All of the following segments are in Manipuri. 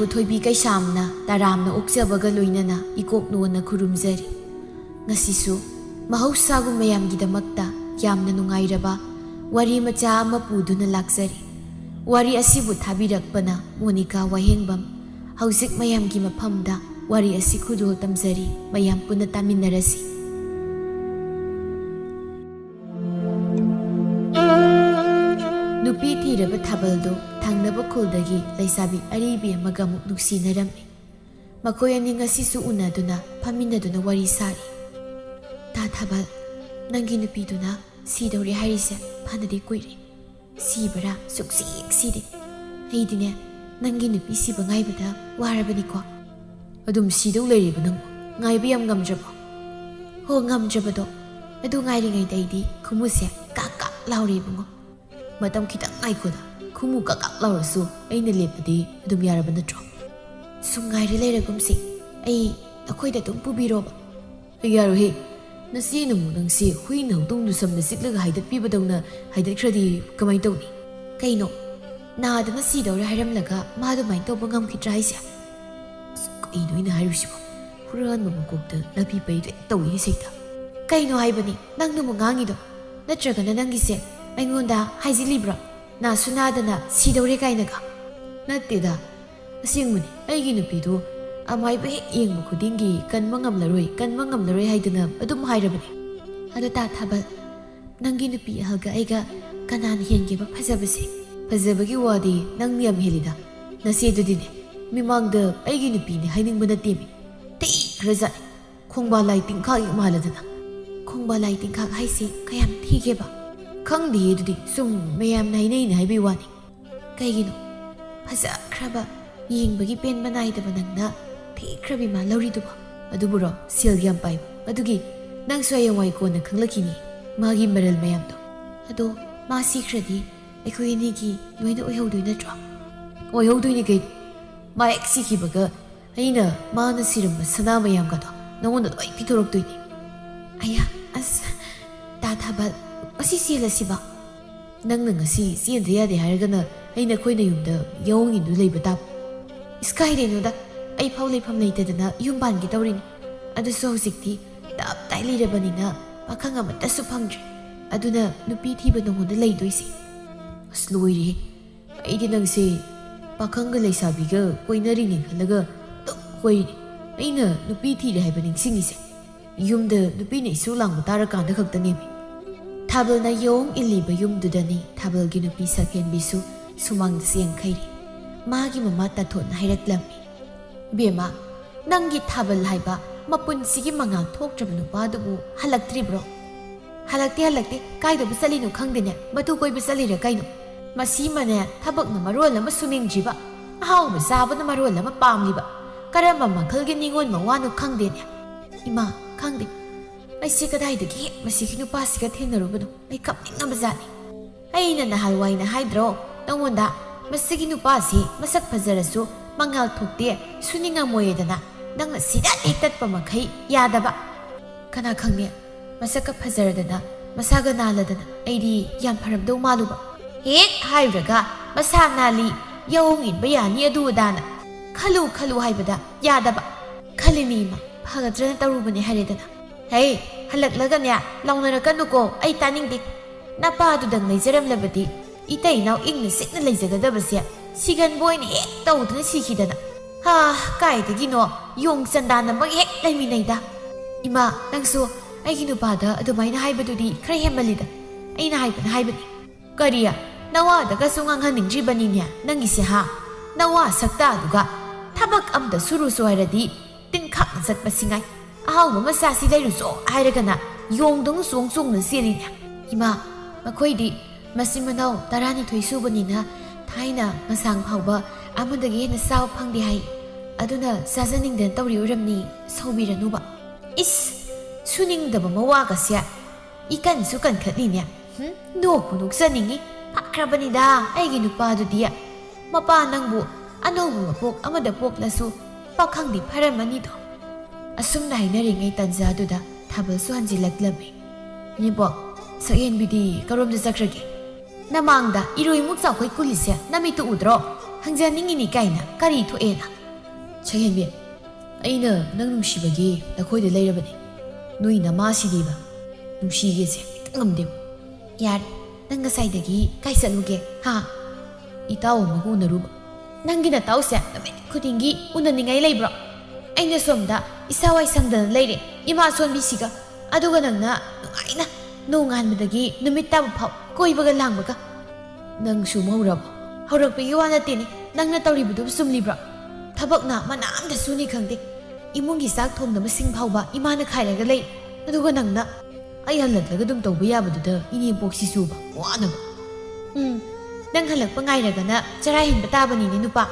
ꯂꯥꯏꯕꯨ ꯊꯣꯏꯕꯤ ꯀꯩꯁꯥꯝꯅ ꯇꯔꯥꯝꯅ ꯑꯣꯛꯆꯕꯒ ꯂꯣꯏꯅꯅ ꯏꯀꯣꯛꯅꯣꯟꯅ ꯈꯨꯔꯨꯝꯖꯔꯤ ꯉꯁꯤꯁꯨ ꯃꯍꯧꯁꯥꯒꯨꯝ ꯃꯌꯥꯝꯒꯤꯗꯃꯛꯇ ꯌꯥꯝꯅ ꯅꯨꯡꯉꯥꯏꯔꯕ ꯋꯥꯔꯤ ꯃꯆꯥ ꯑꯃ ꯄꯨꯗꯨꯅ ꯂꯥꯛꯆꯔꯤ ꯋꯥꯔꯤ ꯑꯁꯤꯕꯨ ꯊꯥꯕꯤꯔꯛꯄꯅ ꯃꯣꯅꯤꯀꯥ ꯋꯥꯍꯦꯡꯕꯝ ꯍꯧꯖꯤꯛ ꯃꯌꯥꯝꯒꯤ ꯃꯐꯝꯗ ꯋꯥꯔꯤ ꯑꯁꯤ ꯈꯨꯗꯣꯜ ꯇꯝꯖꯔꯤ ꯃꯌꯥꯝ ꯄꯨꯟꯅ ꯇꯥꯃꯤꯟꯅꯔꯁꯤ ꯅꯨꯄꯤ ꯊꯤꯔꯕ ꯊꯥꯕꯜꯗꯣ ꯊꯪꯅꯕ ꯈꯨꯜꯗꯒꯤ ꯂꯩꯁꯥꯕꯤ ꯑꯔꯤꯕꯤ ꯑꯃꯒ ꯑꯃꯨꯛ ꯅꯨꯡꯁꯤꯅꯔꯝꯃꯤ ꯃꯈꯣꯏ ꯑꯅꯤ ꯉꯁꯤꯁꯨ ꯎꯅꯗꯨꯅ ꯐꯝꯃꯤꯟꯅꯗꯨꯅ ꯋꯥꯔꯤ ꯁꯥꯔꯤ ꯇꯥ ꯊꯥꯕꯜ ꯅꯪꯒꯤ ꯅꯨꯄꯤꯗꯨꯅ ꯁꯤꯗꯧꯔꯦ ꯍꯥꯏꯔꯤꯁꯦ ꯐꯅꯗꯤ ꯀꯨꯏꯔꯦ ꯁꯤꯕꯔꯥ ꯁꯨꯛꯁꯤꯛ ꯁꯤꯗꯦ ꯑꯩꯗꯤꯅꯦ ꯅꯪꯒꯤ ꯅꯨꯄꯤ ꯁꯤꯕ ꯉꯥꯏꯕꯗ ꯋꯥꯔꯕꯅꯤꯀꯣ ꯑꯗꯨꯝ ꯁꯤꯗꯧ ꯂꯩꯔꯤꯕ ꯅꯪꯕꯨ ꯉꯥꯏꯕ ꯌꯥꯝ ꯉꯝꯗ꯭ꯔꯕꯣ ꯍꯣ ꯉꯝꯗ꯭ꯔꯕꯗꯣ ꯑꯗꯨ ꯉꯥꯏꯔꯤꯉꯩꯗ ꯑꯩꯗꯤ ꯈꯨꯃꯨꯁꯦ ꯀꯥꯛ ꯀꯥꯛ ꯂꯥꯎꯔꯦ ꯏꯕꯨꯡꯉꯣ ꯃꯇꯝ ꯈꯤꯇꯪ ꯉꯥꯏꯈꯣꯗ ꯈꯨꯃꯨ ꯀꯥꯛ ꯀꯥꯛ ꯂꯥꯎꯔꯁꯨ ꯑꯩꯅ ꯂꯦꯞꯄꯗꯤ ꯑꯗꯨꯝ ꯌꯥꯔꯕ ꯅꯠꯇ꯭ꯔꯣ ꯁꯨꯝ ꯉꯥꯏꯔ ꯂꯩꯔꯒꯨꯝꯁꯤ ꯑꯩ ꯑꯩꯈꯣꯏꯗ ꯑꯗꯨꯝ ꯄꯨꯕꯤꯔꯣꯕ ꯌꯥꯔꯣꯏꯍꯦ ꯅꯁꯤ ꯅꯃꯨꯛ ꯅꯪꯁꯤ ꯍꯨꯏꯅ ꯍꯧꯗꯣꯡꯗꯨ ꯁꯝꯅ ꯆꯤꯛꯂꯒ ꯍꯥꯏꯗꯠꯄꯤꯕꯗꯧꯅ ꯍꯥꯏꯗꯠꯈ꯭ꯔꯗꯤ ꯀꯃꯥꯏꯅ ꯇꯧꯅꯤ ꯀꯩꯅꯣ ꯅꯥꯗꯅ ꯁꯤꯗꯧꯔꯦ ꯍꯥꯏꯔꯝꯂꯒ ꯃꯥ ꯑꯗꯨꯃꯥꯏꯅ ꯇꯧꯕ ꯉꯝꯈꯤꯗ꯭ꯔꯥ ꯍꯥꯏꯁꯦ ꯀꯩꯅꯣ ꯑꯩꯅ ꯍꯥꯏꯔꯨꯁꯤꯕꯣ ꯍꯨꯔꯥꯟꯕ ꯃꯀꯣꯛꯇ ꯅꯥꯄꯤ ꯄꯩꯗꯣ ꯇꯧꯏ ꯁꯩꯇ ꯀꯩꯅꯣ ꯍꯥꯏꯕꯅꯤ ꯅꯪꯅꯕꯨ ꯉꯥꯡꯉꯤꯗꯣ ꯅꯠꯇ꯭ꯔꯒꯅ ꯅꯪꯒꯤꯁꯦ ꯑꯩꯉꯣꯟꯗ ꯍꯥꯏꯖꯤꯜꯂꯤꯕ꯭ꯔꯣ ꯅꯥꯁꯨ ꯅꯥꯗꯅ ꯁꯤꯗꯧꯔꯦ ꯀꯥꯏꯅꯒ ꯅꯠꯇꯦꯗ ꯑꯁꯦꯡꯕꯅꯤ ꯑꯩꯒꯤ ꯅꯨꯄꯤꯗꯣ ꯑꯃꯥꯏꯕ ꯍꯦꯛ ꯌꯦꯡꯕ ꯈꯨꯗꯤꯡꯒꯤ ꯀꯟꯕ ꯉꯝꯂꯔꯣꯏ ꯍꯥꯏꯗꯅ ꯑꯗꯨꯝ ꯍꯥꯏꯔꯕꯅꯤ ꯑꯗꯣ ꯇꯥ ꯊꯥꯕꯜ ꯅꯪꯒꯤ ꯅꯨꯄꯤ ꯑꯍꯜꯒ ꯑꯩꯒ ꯀꯅꯥꯅ ꯍꯦꯟꯒꯦꯕ ꯐꯖꯕꯁꯦ ꯐꯖꯕꯒꯤ ꯋꯥꯗꯤ ꯅꯪ ꯌꯥꯝ ꯍꯦꯜꯂꯤꯗ ꯅꯁꯦꯗꯨꯗꯤꯅꯦ ꯃꯤꯃꯥꯡꯗ ꯑꯩꯒꯤ ꯅꯨꯄꯤꯅꯦ ꯍꯥꯏꯅꯤꯡꯕ ꯅꯠꯇꯦꯃꯤ ꯊꯤꯈ꯭ꯔꯖꯥꯠꯅꯤ ꯈꯣꯡꯕꯥꯜ ꯂꯥꯏ ꯇꯤꯡꯈꯥꯛ ꯍꯦꯛ ꯃꯥꯜꯂꯗꯅ ꯈꯣꯡꯕꯥꯜ ꯂꯥꯏ ꯇꯤꯡꯈꯥꯛ ꯍꯥꯏꯁꯦ ꯀꯌꯥꯝ ꯊꯤꯒꯦꯕ ꯈꯪꯗꯦꯌꯦ ꯑꯗꯨꯗꯤ ꯁꯨꯝ ꯃꯌꯥꯝꯅ ꯍꯥꯏꯅꯩꯅ ꯍꯥꯏꯕꯩ ꯋꯥꯅꯤ ꯀꯩꯒꯤꯅꯣ ꯐꯖꯈ꯭ꯔꯕ ꯌꯦꯡꯕꯒꯤ ꯄꯦꯟꯕ ꯅꯥꯏꯗꯕ ꯅꯪꯅ ꯊꯤꯈ꯭ꯔꯕꯤ ꯃꯥ ꯂꯧꯔꯤꯗꯨꯕꯣ ꯑꯗꯨꯕꯨꯔꯣ ꯁꯦꯜ ꯌꯥꯝ ꯄꯥꯏꯕ ꯑꯗꯨꯒꯤ ꯅꯪꯁꯨ ꯍꯌꯦꯡꯋꯥꯏ ꯀꯣꯟꯅ ꯈꯪꯂꯛꯈꯤꯅꯤ ꯃꯥꯒꯤ ꯃꯔꯜ ꯃꯌꯥꯝꯗꯣ ꯑꯗꯣ ꯃꯥ ꯁꯤꯈ꯭ꯔꯗꯤ ꯑꯩꯈꯣꯏ ꯑꯅꯤꯒꯤ ꯂꯣꯏꯅ ꯑꯣꯏꯍꯧꯗꯣꯏ ꯅꯠꯇ꯭ꯔꯣ ꯑꯣꯏꯍꯧꯗꯣꯏꯅꯤ ꯀꯩꯅꯣ ꯃꯥ ꯍꯦꯛ ꯁꯤꯈꯤꯕꯒ ꯑꯩꯅ ꯃꯥꯅ ꯁꯤꯔꯝꯕ ꯁꯅꯥ ꯃꯌꯥꯝꯒꯗꯣ ꯅꯉꯣꯟꯗ ꯂꯣꯏ ꯄꯤꯊꯣꯔꯛꯇꯣꯏꯅꯤ ꯑꯌꯥ ꯑꯁ ꯇꯥ ꯊꯥꯕꯜ ꯉꯁꯤ ꯆꯦꯜꯂꯁꯤꯕ ꯅꯪꯅ ꯉꯁꯤ ꯆꯦꯟꯗ ꯌꯥꯗꯦ ꯍꯥꯏꯔꯒꯅ ꯑꯩꯅ ꯑꯩꯈꯣꯏꯅ ꯌꯨꯝꯗ ꯌꯥꯎꯉꯤꯗꯨ ꯂꯩꯕ ꯇꯥꯕ ꯏꯁꯀꯥꯏꯗꯩꯅꯣꯗ ꯑꯩ ꯐꯥꯎ ꯂꯩꯐꯝ ꯂꯩꯇꯗꯅ ꯌꯨꯝ ꯄꯥꯟꯒꯦ ꯇꯧꯔꯤꯅꯤ ꯑꯗꯨꯁꯨ ꯍꯧꯖꯤꯛꯇꯤ ꯇꯞ ꯇꯥꯏ ꯂꯩꯔꯕꯅꯤꯅ ꯄꯥꯈꯪ ꯑꯃꯠꯇꯁꯨ ꯐꯪꯗ꯭ꯔꯦ ꯑꯗꯨꯅ ꯅꯨꯄꯤ ꯊꯤꯕ ꯅꯉꯣꯟꯗ ꯂꯩꯗꯣꯏꯁꯦ ꯑꯁ ꯂꯣꯏꯔꯦ ꯑꯩꯗꯤ ꯅꯪꯁꯦ ꯄꯥꯈꯪꯒ ꯂꯩꯁꯥꯕꯤꯒ ꯀꯣꯏꯅꯔꯤꯅꯤ ꯈꯜꯂꯒ ꯑꯗꯨꯝ ꯀꯣꯏꯔꯤꯅꯤ ꯑꯩꯅ ꯅꯨꯄꯤ ꯊꯤꯔꯦ ꯍꯥꯏꯕ ꯅꯤꯡꯁꯤꯡꯉꯤꯁꯦ ꯌꯨꯝꯗ ꯅꯨꯄꯤꯅ ꯏꯁꯨ ꯂꯥꯡꯕ ꯇꯥꯔꯀꯥꯟꯗ ꯈꯛꯇꯅꯦꯃꯤ ꯊꯥꯕꯜꯅ ꯌꯣꯡ ꯏꯜꯂꯤꯕ ꯌꯨꯝꯗꯨꯗꯅꯤ ꯊꯥꯕꯜꯒꯤ ꯅꯨꯄꯤ ꯁꯛꯍꯦꯟꯕꯤꯁꯨ ꯁꯨꯃꯥꯡꯗ ꯆꯦꯟꯈꯩꯔꯤ ꯃꯥꯒꯤ ꯃꯃꯥ ꯇꯥꯊꯣꯠꯅ ꯍꯥꯏꯔꯛꯂꯝꯃꯤ ꯕꯦꯝꯃ ꯅꯪꯒꯤ ꯊꯥꯕꯜ ꯍꯥꯏꯕ ꯃꯄꯨꯟꯁꯤꯒꯤ ꯃꯉꯥꯜ ꯊꯣꯛꯇ꯭ꯔꯕ ꯅꯨꯄꯥꯗꯨꯕꯨ ꯍꯜꯂꯛꯇ꯭ꯔꯤꯕ꯭ꯔꯣ ꯍꯜꯂꯛꯇꯦ ꯀꯥꯏꯗꯕꯨ ꯆꯠꯂꯤꯅꯣ ꯈꯪꯗꯦꯅꯦ ꯃꯇꯨ ꯀꯣꯏꯕ ꯆꯠꯂꯤꯔ ꯀꯩꯅꯣ ꯃꯁꯤꯃꯅꯦ ꯊꯕꯛꯅ ꯃꯔꯣꯜ ꯑꯃ ꯁꯨꯅꯤꯡꯗ꯭ꯔꯤꯕ ꯑꯍꯥꯎꯕ ꯆꯥꯕꯅ ꯃꯔꯣꯜ ꯑꯃ ꯄꯥꯝꯂꯤꯕ ꯀꯔꯝꯕ ꯃꯈꯜꯒꯤ ꯅꯤꯉꯣꯜ ꯃꯋꯥꯅꯣ ꯈꯪꯗꯦꯅꯦ ꯏꯃꯥ ꯈꯪꯗꯦ ꯑꯩꯁꯦ ꯀꯗꯥꯏꯗꯒꯤ ꯍꯦꯛ ꯃꯁꯤꯒꯤ ꯅꯨꯄꯥꯁꯤꯒ ꯊꯦꯡꯅꯔꯨꯕꯅꯣ ꯑꯩ ꯀꯞꯅꯤꯡꯉꯕꯖꯥꯠꯅꯤ ꯑꯩꯅ ꯅꯍꯥꯟꯋꯥꯏꯅ ꯍꯥꯏꯗ꯭ꯔꯣ ꯅꯪꯉꯣꯟꯗ ꯃꯁꯤꯒꯤ ꯅꯨꯄꯥꯁꯤ ꯃꯁꯛ ꯐꯖꯔꯁꯨ ꯃꯉꯥꯜ ꯊꯣꯛꯇꯦ ꯁꯨꯅꯤꯡꯉꯝꯃꯣꯏꯗꯅ ꯅꯪꯅ ꯁꯤꯗ ꯍꯦꯛ ꯇꯠꯄ ꯃꯈꯩ ꯌꯥꯗꯕ ꯀꯅꯥ ꯈꯪꯅꯤ ꯃꯁꯛꯀ ꯐꯖꯔꯗꯅ ꯃꯁꯥꯒ ꯅꯥꯜꯂꯗꯅ ꯑꯩꯗꯤ ꯌꯥꯝ ꯐꯔꯝꯗꯧ ꯃꯥꯜꯂꯨꯕ ꯍꯦꯛ ꯍꯥꯏꯔꯨꯔꯒ ꯃꯁꯥ ꯅꯥꯜꯂꯤ ꯌꯥꯎꯡ ꯏꯟꯕ ꯌꯥꯅꯤ ꯑꯗꯨ ꯑꯗꯥꯅ ꯈꯜꯂꯨ ꯍꯥꯏꯕꯗ ꯌꯥꯗꯕ ꯈꯜꯂꯤꯅꯤ ꯏꯃꯥ ꯐꯒꯗ꯭ꯔꯅ ꯇꯧꯔꯨꯕꯅꯦ ꯍꯥꯏꯔꯦꯗꯅ ꯍꯩ ꯍꯜꯂꯛꯂꯒꯅꯦ ꯂꯥꯎꯅꯔꯛꯀꯅꯨꯀꯣ ꯑꯩ ꯇꯥꯅꯤꯡꯗꯦ ꯅꯄꯥꯗꯨꯗꯪ ꯂꯩꯖꯔꯝꯂꯕꯗꯤ ꯏꯇꯩ ꯏꯅꯥꯎ ꯏꯪꯅ ꯆꯤꯛꯅ ꯂꯩꯖꯒꯗꯕꯁꯦ ꯁꯤꯒꯟꯕ ꯑꯣꯏꯅ ꯍꯦꯛ ꯇꯧꯗꯨꯅ ꯁꯤꯈꯤꯗꯅ ꯀꯥꯏꯗꯒꯤꯅꯣ ꯌꯣꯡ ꯆꯟꯗꯥꯟ ꯑꯃ ꯍꯦꯛ ꯂꯩꯃꯤꯟꯅꯩꯗ ꯏꯃꯥ ꯅꯪꯁꯨ ꯑꯩꯒꯤ ꯅꯨꯄꯥꯗ ꯑꯗꯨꯃꯥꯏꯅ ꯍꯥꯏꯕꯗꯨꯗꯤ ꯈꯔ ꯍꯦꯟꯃꯜꯂꯤꯗ ꯑꯩꯅ ꯍꯥꯏꯕꯅꯤ ꯀꯔꯤ ꯅꯋꯥꯗꯒꯁꯨ ꯉꯥꯡꯍꯟꯅꯤꯡꯗ꯭ꯔꯤꯕꯅꯤꯅꯦ ꯅꯪꯒꯤꯁꯦ ꯅꯋꯥ ꯁꯛꯇꯥꯗꯨꯒ ꯊꯕꯛ ꯑꯝꯇ ꯁꯨꯔꯨꯁꯨ ꯍꯥꯏꯔꯗꯤ ꯇꯤꯟꯈꯥꯛꯅ ꯆꯠꯄꯁꯤꯉꯥꯏ ꯑꯍꯥꯎꯕ ꯃꯆꯥꯁꯤ ꯂꯩꯔꯨꯆꯣ ꯍꯥꯏꯔꯒꯅ ꯌꯣꯡꯗꯧꯅ ꯆꯣꯡꯅ ꯆꯦꯜꯂꯤꯅꯦ ꯏꯃꯥ ꯃꯈꯣꯏꯗꯤ ꯃꯆꯤꯟ ꯃꯅꯥꯎ 12 ꯁꯨꯕꯅꯤꯅ ꯊꯥꯏꯅ ꯉꯁꯥꯡ ꯐꯥꯎꯕ ꯑꯃꯗꯒꯤ ꯍꯦꯟꯅ ꯆꯥꯕ ꯐꯪꯗꯦ ꯍꯥꯏ ꯑꯗꯨꯅ ꯆꯥꯖꯅꯤꯡꯗꯅ ꯇꯧꯔꯤ ꯑꯣꯏꯔꯝꯅꯤ ꯁꯧꯕꯤꯔꯅꯨꯕ ꯏꯁ ꯁꯨꯅꯤꯡꯗꯕ ꯃꯋꯥꯒꯁꯦ 이간수 깐칸이냐? 노고 녹사닝이 파크라바니다 아이기 누빠두디야 마빠 낭부 아노부 복 아마다 복라수 파캉디 파라마니도 asumna hainaringay tanzaduda thabalsu hanjilaklammi nibo sayenbidi karomda sakrage namangda iroimuk chakhoi kulise namitu udro hangjaningini kaina kari thoena ꯁꯛꯍꯦꯟꯕꯤ, ꯑꯩꯅ ꯅꯪ ꯅꯨꯡꯁꯤꯕꯒꯤ ꯅꯈꯣꯏꯗ ꯂꯩꯔꯕꯅꯤ. ꯅꯣꯏ ꯅꯃꯥꯁꯤꯗꯤꯕ ꯅꯨꯡꯁꯤꯒꯦꯁꯦ ꯈꯤꯇꯪ ꯉꯝꯗꯦꯕ. ꯌꯥꯔꯦ, ꯅꯪ ꯉꯁꯥꯏꯗꯒꯤ ꯀꯥꯏ ꯆꯠꯂꯨꯒꯦ ꯍꯥ? ꯏꯇꯥꯎ ꯑꯃꯒ ꯎꯅꯔꯨꯕ. ꯅꯪꯒꯤ ꯅꯇꯥꯎꯁꯦ ꯅꯨꯃꯤꯠ ꯈꯨꯗꯤꯡꯒꯤ unaningai ꯂꯩꯕ꯭ꯔꯣ? ꯑꯩꯅ ꯁꯣꯝꯗ ꯏꯁꯥ ꯋꯥꯏ ꯁꯪꯗꯅ ꯂꯩꯔꯦ ꯏꯃꯥ ꯁꯣꯟꯕꯤꯁꯤꯒ. ꯑꯗꯨꯒ ꯅꯪꯅ ꯅꯨꯡꯉꯥꯏꯅ ꯅꯣꯡꯉꯥꯟꯕꯗꯒꯤ ꯅꯨꯃꯤꯠ ꯇꯥꯕ ꯐꯥꯎ ꯀꯣꯏꯕꯒ ꯂꯥꯡꯕꯒ. ꯅꯪꯁꯨ ꯃꯧꯔꯕꯣ? ꯍꯧꯔꯛꯄꯒꯤ ꯋꯥ ꯅꯠꯇꯦꯅꯦ. ꯅꯪꯅ ꯇꯧꯔꯤꯕꯗꯨ ꯆꯨꯝꯂꯤꯕ꯭ꯔꯣ? ꯊꯕꯛꯅ ꯃꯅꯥ ꯑꯝꯇ ꯁꯨꯅꯤ ꯈꯪꯗꯦ. ꯏꯃꯨꯡꯒꯤ ꯆꯥꯛ ꯊꯣꯡꯅꯕ ꯁꯤꯡ ꯐꯥꯎꯕ ꯏꯃꯥꯅ ꯈꯥꯏꯔꯒ ꯂꯩ. ꯑꯗꯨꯒ ꯅꯪꯅ ꯑꯩ ꯍꯜꯂꯛꯂꯒ ꯑꯗꯨꯝ ꯇꯧꯕ ꯌꯥꯕꯗꯨꯗ ꯏꯅꯦꯝꯄꯣꯛꯁꯤꯁꯨꯕ ꯋꯥꯅꯕ. ꯅꯪ ꯍꯜꯂꯛꯄ ꯉꯥꯏꯔꯒꯅ ꯆꯔꯥ ꯍꯦꯟꯕ ꯇꯥꯕꯅꯤꯅꯦ ꯅꯨꯄꯥ.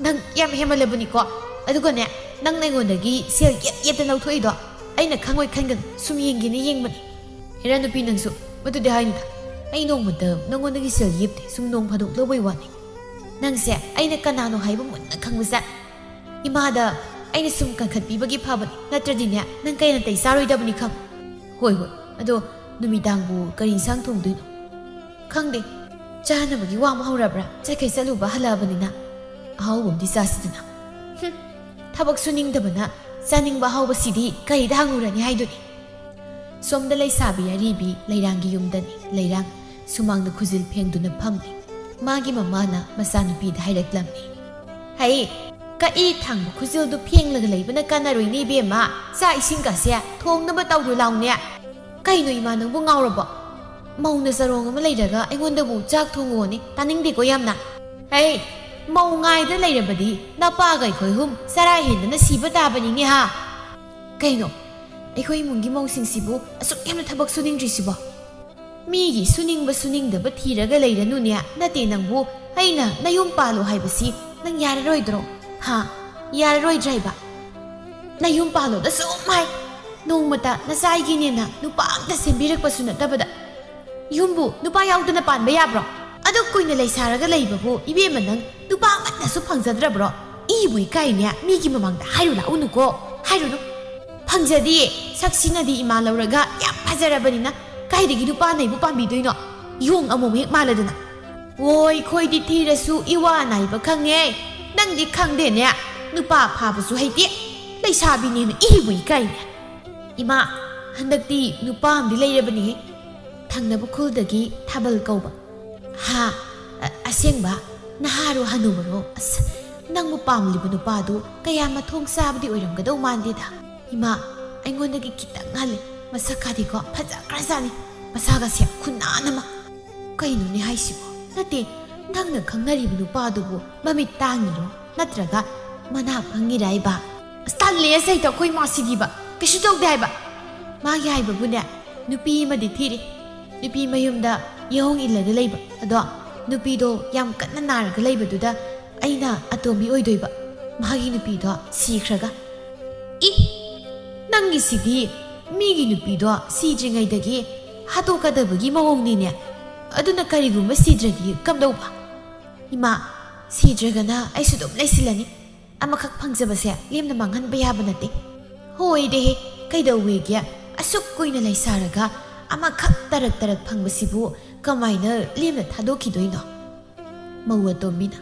ꯅꯪ ꯌꯥꯝ ꯍꯦꯃꯜꯂꯕꯅꯤꯀꯣ. ꯑꯗꯨꯒꯅꯦ, ꯅꯪꯅ ꯑꯩꯉꯣꯟꯗꯒꯤ ꯁꯦꯜ ꯌꯦꯠꯇ ꯂꯧꯊꯣꯛꯏꯗꯣ ꯑꯩꯅ ꯈꯪꯉꯣꯏ ꯈꯟꯒꯅꯨ. ꯁꯨꯝ ꯌꯦꯡꯒꯦꯅ ꯌꯦꯡꯕꯅꯤ. ꯍꯦꯔꯥ ꯅꯨꯄꯤ ꯅꯪꯁꯨ ꯃꯗꯨꯗꯤ ꯍꯥꯏꯅꯨꯗ. ꯑꯩ ꯅꯣꯡꯃꯇ ꯅꯪꯉꯣꯟꯗꯒꯤ ꯁꯦꯜ ꯌꯦꯞꯇꯦ. ꯁꯨꯝ ꯅꯣꯡ ꯐꯥꯗꯣꯛ ꯂꯧꯕꯩ ꯋꯥꯅꯤ. ꯅꯪꯁꯦ ꯑꯩꯅ ꯀꯅꯥꯅꯣ ꯍꯥꯏꯕ मुꯟꯅ ꯈꯪꯕꯖꯥꯠ. ꯏꯃꯥꯗ ꯑꯩꯅ ꯁꯨꯝ ꯀꯟꯈꯠꯄꯤꯕꯒꯤ ꯐꯕꯅꯤ. ꯅꯠꯇ꯭ꯔꯗꯤꯅꯦ ꯅꯪ ꯀꯩ ꯅꯇꯩ ꯆꯥꯔꯣꯏꯗꯕꯅꯤ ꯈꯪ. ꯍꯣꯏ ꯍꯣꯏ, ꯑꯗꯣ ꯅꯨꯃꯤꯗꯥꯡꯕꯨ ꯀꯔꯤ ꯏꯟꯁꯥꯡ ꯊꯣꯡꯗꯣꯏꯅꯣ? ꯈꯪꯗꯦ. ꯆꯥꯅꯕꯒꯤ ꯋꯥꯡꯕ ꯍꯧꯔꯕ꯭ꯔꯥ? ꯆꯠꯈꯩ ꯆꯠꯂꯨꯕ ꯍꯜꯂꯛꯑꯕꯅꯤꯅ ꯑꯍꯥꯎꯕ ꯑꯃꯗꯤ ꯆꯥꯁꯤꯗꯅ. ꯊꯕꯛ ꯁꯨꯅꯤꯡꯗꯕꯅ ꯆꯥꯅꯤꯡꯕ ꯑꯍꯥꯎꯕꯁꯤꯗꯤ ꯀꯔꯤꯗ ꯍꯪꯉꯨꯔꯅꯤ ꯍꯥꯏꯗꯨꯅꯤ. ꯁꯣꯝꯗ ꯂꯩꯁꯥꯕꯤ ꯑꯔꯤꯕꯤ ꯂꯩꯔꯥꯡꯒꯤ ꯌꯨꯝꯗꯅꯤ. ꯂꯩꯔꯥꯡ ꯁꯨꯃꯥꯡꯗ ꯈꯨꯖꯤꯜ ꯐꯦꯡꯗꯨꯅ ꯐꯝꯂꯤ. ꯃꯥꯒꯤ ꯃꯃꯥꯅ ꯃꯆꯥꯅꯨꯄꯤꯗ ꯍꯥꯏꯔꯛꯂꯝꯃꯤ. ꯍꯩ, ꯀꯛꯏ ꯊꯥꯡꯕ ꯈꯨꯖꯤꯜꯗꯨ ꯐꯦꯡꯂꯒ ꯂꯩꯕꯅ ꯀꯥꯟꯅꯔꯣꯏꯅꯦ ꯏꯕꯦꯝꯃ. ꯆꯥꯛ ꯏꯁꯤꯡꯒꯁꯦ ꯊꯣꯡꯅꯕ ꯇꯧꯔꯨ ꯂꯥꯎꯅꯦ. ꯀꯩꯅꯣ ꯏꯃꯥ ꯅꯪꯕꯨ ꯉꯥꯎꯔꯕꯣ? ꯃꯧꯅ ꯆꯔꯣꯡ ꯑꯃ ꯂꯩꯔꯒ ꯑꯩꯉꯣꯟꯗꯕꯨ ꯆꯥꯛ ꯊꯣꯡꯉꯣꯅꯦ. ꯇꯥꯅꯤꯡꯗꯦꯀꯣ ꯌꯥꯝꯅ. ꯍꯩ, ꯃꯧ ꯉꯥꯏꯗ ꯂꯩꯔꯕꯗꯤ ꯅꯄꯥꯒ ꯑꯩꯈꯣꯏ ꯍꯨꯝ ꯆꯔꯥ ꯍꯦꯟꯗꯅ ꯁꯤꯕ ꯇꯥꯕꯅꯤꯅꯦ ꯍꯥ? ꯀꯩꯅꯣ, ꯑꯩꯈꯣꯏ ꯏꯃꯨꯡꯒꯤ ꯃꯧꯁꯤꯡꯁꯤꯕꯨ ꯑꯁꯨꯛ ꯌꯥꯝꯅ ꯊꯕꯛ ꯁꯨꯅꯤꯡꯗ꯭ꯔꯤꯁꯤꯕꯣ? ꯃꯤꯒꯤ ꯁꯨꯅꯤꯡꯕ ꯁꯨꯅꯤꯡꯗꯕ ꯊꯤꯔꯒ ꯂꯩꯔꯅꯨꯅꯦ. ꯅꯠꯇꯦ ꯅꯪꯕꯨ ꯑꯩꯅ ꯅꯌꯨꯝ ꯄꯥꯜꯂꯣ ꯍꯥꯏꯕꯁꯤ ꯅꯪ ꯌꯥꯔꯔꯣꯏꯗ꯭ꯔꯣ? ꯍꯥ? ꯌꯥꯔꯔꯣꯏꯗ꯭ꯔꯥ ꯍꯥꯏꯕ? ꯅꯌꯨꯝ ꯄꯥꯜꯂꯣꯗ ꯁꯨꯝ ꯍꯥꯏ. ꯅꯣꯡꯃꯇ ꯅꯆꯥꯏꯒꯤꯅꯦꯅ ꯅꯨꯄꯥ ꯑꯝꯇ ꯁꯦꯝꯕꯤꯔꯛꯄꯁꯨ ꯅꯠꯇꯕꯗ ꯌꯨꯝꯕꯨ ꯅꯨꯄꯥ ꯌꯥꯎꯗꯅ ꯄꯥꯟꯕ ꯌꯥꯕ꯭ꯔꯣ? ꯑꯗꯨꯛ ꯀꯨꯏꯅ ꯂꯩꯁꯥꯔꯒ ꯂꯩꯕꯕꯨ ꯏꯕꯦꯝꯃ ꯅꯪ ꯅꯨꯄꯥ ꯑꯃꯠꯇꯁꯨ ꯐꯪꯖꯗ꯭ꯔꯕ꯭ꯔꯣ? ꯏꯕꯨ ꯏꯀꯥꯏꯅꯦ. ꯃꯤꯒꯤ ꯃꯃꯥꯡꯗ ꯍꯥꯏꯔꯨ ꯂꯥꯛꯎꯅꯨꯀꯣ. ꯍꯥꯏꯔꯨꯅꯨ. ꯐꯪꯖꯗꯤꯌꯦ. ꯁꯛꯁꯤꯅꯗꯤ ꯏꯃꯥ ꯂꯧꯔꯒ ꯌꯥꯝ ꯐꯖꯔꯕꯅꯤꯅ ꯀꯥꯏꯗꯒꯤ ꯅꯨꯄꯥꯅ ꯑꯩꯕꯨ ꯄꯥꯝꯕꯤꯗꯣꯏꯅꯣ? ꯌꯣꯡ ꯑꯃꯨꯛ ꯍꯦꯛ ꯃꯥꯜꯂꯗꯅ. ꯍꯣꯏ, ꯈꯣꯏꯗꯤ ꯊꯤꯔꯁꯨ ꯏꯋꯥ ꯅꯥꯏꯕ ꯈꯪꯉꯦ. ꯅꯪꯗꯤ ꯈꯪꯗꯦꯅꯦ. ꯅꯨꯄा ꯐꯥꯕꯁꯨ ꯍꯩꯇꯦ. ꯂꯩꯁꯥꯕꯤꯅꯦꯅ ꯏꯕꯨ ꯏꯀꯥꯏꯅꯦ. ꯏꯃꯥ, ꯍꯟꯗꯛꯇꯤ ꯅꯨꯄꯥ ꯑꯃꯗꯤ ꯂꯩꯔꯕꯅꯤꯍꯦ. ꯊꯪꯅꯕ ꯈꯨꯜꯗꯒꯤ ꯊꯥꯕꯜ ꯀꯧꯕ. ꯍꯥ? ꯑꯁꯦꯡꯕ? ꯅꯍꯥꯔꯣ ꯍꯅꯨꯕꯔꯣ? ꯑꯁ, ꯅꯪꯕꯨ ꯄꯥꯝꯂꯤꯕ ꯅꯨꯄꯥꯗꯨ ꯀꯌꯥ ꯃꯊꯣꯡ ꯆꯥꯕꯗꯤ ꯑꯣꯏꯔꯝꯒꯗꯧ ꯃꯥꯟꯗꯦꯗ. ꯏꯃꯥ, ꯑꯩꯉꯣꯟꯗꯒꯤ ꯈꯤꯇꯪ ꯍꯜꯂꯦ. ꯃꯁꯛꯀꯗꯤꯀꯣ ꯐꯖꯈ꯭ꯔꯖꯥꯠꯅꯤ. ꯃꯁꯥꯒꯁꯦ ꯈꯨꯟꯅꯥꯟ ꯑꯃ. ꯀꯩꯅꯣꯅꯦ ꯍꯥꯏꯁꯤꯕꯣ? ꯅꯠꯇꯦ, ꯅꯪꯅ ꯈꯪꯅꯔꯤꯕ ꯅꯨꯄꯥꯗꯨꯕꯨ ꯃꯃꯤꯠ ꯇꯥꯡꯉꯤꯔꯣ? ꯅꯠꯇ꯭ꯔꯒ ꯃꯅꯥ ꯐꯪꯉꯤꯔ ꯍꯥꯏꯕ? ꯑꯁ, ꯇꯜꯂꯦ ꯑꯁꯩꯇ ꯑꯩꯈꯣꯏ ꯃꯥꯁꯤꯗꯤꯕ. ꯀꯩꯁꯨ ꯇꯧꯗꯦ ꯍꯥꯏꯕ. ꯃꯥꯒꯤ ꯍꯥꯏꯕꯕꯨꯅꯦ, ꯅꯨꯄꯤ ꯑꯃꯗꯤ ꯊꯤꯔꯤ. ꯅꯨꯄꯤ ꯃꯌꯨꯝꯗ ꯌꯦꯍꯣꯡ ꯏꯜꯂꯒ ꯂꯩꯕ. ꯑꯗꯣ ꯅꯨꯄꯤꯗꯣ ꯌꯥꯝ ꯀꯟꯅ ꯅꯥꯔꯒ ꯂꯩꯕꯗꯨꯗ ꯑꯩꯅ ꯑꯇꯣꯝꯕꯤ ꯑꯣꯏꯗꯣꯏꯕ. ꯃꯥꯒꯤ ꯅꯨꯄꯤꯗꯣ ꯁꯤꯈ꯭ꯔꯒ. ꯏ, ꯅꯪꯒꯤꯁꯤꯗꯤ ꯃꯤꯒꯤ ꯅꯨꯄꯤꯗꯣ ꯁꯤꯗ꯭ꯔꯤꯉꯩꯗꯒꯤ ꯍꯥꯠꯇꯣꯛꯀꯗꯕꯒꯤ ꯃꯑꯣꯡꯅꯤꯅꯦ. ꯑꯗꯨꯅ ꯀꯔꯤꯒꯨꯝꯕ ꯁꯤꯗ꯭ꯔꯗꯤ ꯀꯝꯗꯧꯕ? ꯏꯃꯥ, ꯁꯤꯗ꯭ꯔꯒꯅ ꯑꯩꯁꯨ ꯑꯗꯨꯝ ꯂꯩꯁꯤꯜꯂꯅꯤ. ꯑꯃꯈꯛ ꯐꯪꯖꯕꯁꯦ ꯂꯦꯝꯅ ꯃꯥꯡꯍꯟꯕ ꯌꯥꯕ ꯅꯠꯇꯦ. ꯍꯣꯏꯗꯦꯍꯦ, ꯀꯩꯗꯧꯋꯦꯒꯦ? ꯑꯁꯨꯛ ꯀꯨꯏꯅ ꯂꯩꯁꯥꯔꯒ ꯑꯃꯈꯛ ꯇꯔꯛ ꯇꯔꯛ ꯐꯪꯕꯁꯤꯕꯨ ꯀꯃꯥꯏꯅ ꯂꯦꯝꯅ ꯊꯥꯗꯣꯛꯈꯤꯗꯣꯏꯅꯣ? ꯃꯧ ꯑꯇꯣꯝꯕꯤꯅ.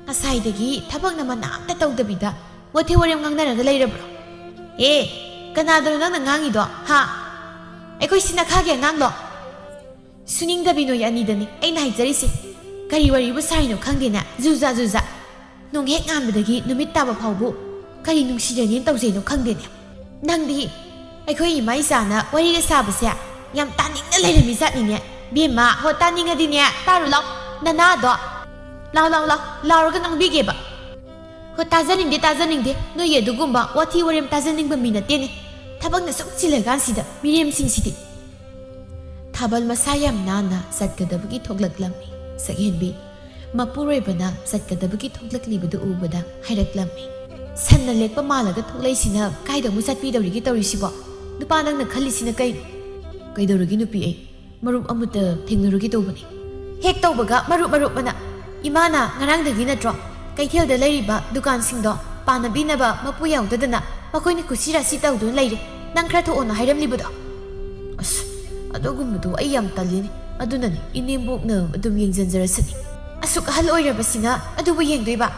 ꯉꯁꯥꯏꯗꯒꯤ ꯊꯕꯛꯅ ꯃꯅꯥ ꯑꯝꯇ ꯇꯧꯗꯕꯤꯗ ꯋꯥꯊꯤ ꯋꯥꯔꯦꯝ ꯉꯥꯡꯅꯔꯒ ꯂꯩꯔꯕ꯭ꯔꯣ? ꯀꯅꯥꯗꯅꯣ ꯅꯪꯅ ꯉꯥꯡꯉꯤꯗꯣ? ꯍꯥ? ꯑꯩꯈꯣꯏ ꯁꯤꯅꯈꯥꯒꯤ ꯑꯉꯥꯡꯂꯣ? ꯁꯨꯅꯤꯡꯗꯕꯤ ꯅꯣꯏ ꯑꯅꯤꯗꯅꯤ ꯑꯩꯅ ꯍꯥꯏꯖꯔꯤꯁꯦ. ꯀꯔꯤ ꯋꯥꯔꯤꯕꯨ ꯁꯥꯔꯤꯅꯣ ꯈꯪꯗꯦꯅꯦ. ꯖꯨꯖꯥ ꯖꯨꯖꯥ. ꯅꯣꯡ ꯍꯦꯛ ꯉꯥꯟꯕꯗꯒꯤ ꯅꯨꯃꯤꯠ ꯇꯥꯕ ꯐꯥꯎꯕꯨ ꯀꯔꯤ ꯅꯨꯡꯁꯤꯔꯅꯦꯅ ꯇꯧꯖꯩꯅꯣ ꯈꯪꯗꯦꯅꯦ. ꯅꯪꯗꯤ ꯑꯩꯈꯣꯏ ꯏꯃꯥ ꯏꯆꯥꯅ ꯋꯥꯔꯤꯒ ꯁꯥꯕꯁꯦ ꯌꯥꯝ ꯇꯥꯅꯤꯡꯅ ꯂꯩꯔꯝꯃꯤ ꯖꯥꯠꯅꯤꯅꯦ. ꯕꯦꯝꯃ, ꯍꯣ ꯇꯥꯅꯤꯡꯉꯗꯤꯅꯦ ꯇꯥꯔꯨ ꯂꯥꯎ. ꯅꯅꯥꯗꯣ ꯂꯥꯎ ꯂꯥꯎ ꯂꯥꯎ ꯂꯥꯎꯔꯒ ꯉꯥꯡꯕꯤꯒꯦꯕ. ꯍꯣ, ꯇꯥꯖꯅꯤꯡꯗꯦ ꯇꯥꯖꯅꯤꯡꯗꯦ. ꯅꯣꯏ ꯑꯗꯨꯒꯨꯝꯕ ꯋꯥꯊꯤ ꯋꯥꯔꯦꯝ ꯇꯥꯖꯅꯤꯡꯕ ꯃꯤ ꯅꯠꯇꯦꯅꯦ. ꯊꯕꯛꯅ ꯁꯨꯛ ꯆꯤꯜꯂꯀꯥꯟꯁꯤꯗ ꯃꯤꯔꯦꯝꯁꯤꯡꯁꯤꯗꯤ. ꯊꯥꯕꯜ ꯃꯁꯥ ꯌꯥꯝ ꯅꯥꯟꯅ ꯆꯠꯀꯗꯕꯒꯤ ꯊꯣꯛꯂꯛꯂꯝꯃꯤ. ꯁꯛꯍꯦꯟꯕꯤ ꯃꯄꯨꯔꯣꯏꯕꯅ ꯆꯠꯀꯗꯕꯒꯤ ꯊꯣꯛꯂꯛꯂꯤꯕꯗꯨ ꯎꯕꯗ ꯍꯥꯏꯔꯛꯂꯝꯃꯤ. ꯁꯟꯅ ꯂꯦꯛꯄ ꯃꯥꯜꯂꯒ ꯊꯣꯛꯂꯛꯏꯁꯤꯅ ꯀꯥꯏꯗ ꯑꯃꯨꯛ ꯆꯠꯄꯤꯗꯧꯔꯤꯒꯦ ꯇꯧꯔꯤꯁꯤꯕꯣ? ꯅꯨꯄꯥ ꯅꯪꯅ ꯈꯜꯂꯤꯁꯤꯅ ꯀꯩꯅꯣ? ꯀꯩꯗꯧꯔꯒꯦ ꯅꯨꯄꯤ? ꯑꯩ ꯃꯔꯨꯞ ꯑꯃꯠꯇ ꯊꯦꯡꯅꯔꯨꯒꯦ ꯇꯧꯕꯅꯤ. ꯍꯦꯛ ꯇꯧꯕꯒ ꯃꯔꯨꯞ ꯑꯅ. ꯏꯃꯥꯅ ꯉꯔꯥꯡꯗꯒꯤ ꯅꯠꯇ꯭ꯔꯣ ꯀꯩꯊꯦꯜꯗ ꯂꯩꯔꯤꯕ ꯗꯨꯀꯥꯟꯁꯤꯡꯗꯣ ꯄꯥꯅꯕꯤꯅꯕ ꯃꯄꯨ ꯌꯥꯎꯗꯗꯅ ꯃꯈꯣꯏꯅ ꯀꯨꯁꯤ ꯔꯥꯁꯤ ꯇꯧꯗꯨꯅ ꯂꯩꯔꯦ. ꯅꯪ ꯈꯔ ꯊꯣꯛꯑꯣꯅ ꯍꯥꯏꯔꯝꯂꯤꯕꯗꯣ. ꯑꯁ, ꯑꯗꯨꯒꯨꯝꯕꯗꯣ ꯑꯩ ꯌꯥꯝ ꯇꯜꯂꯤꯅꯦ. ꯑꯗꯨꯅꯅꯤ ꯏꯅꯦꯝꯕꯣꯛꯅ ꯑꯗꯨꯝ ꯌꯦꯡꯖꯟꯖꯔꯁꯅꯤ. ꯑꯁꯨꯛ ꯑꯍꯜ ꯑꯣꯏꯔꯕꯁꯤꯅ ꯑꯗꯨꯕꯨ ꯌꯦꯡꯗꯣꯏꯕ?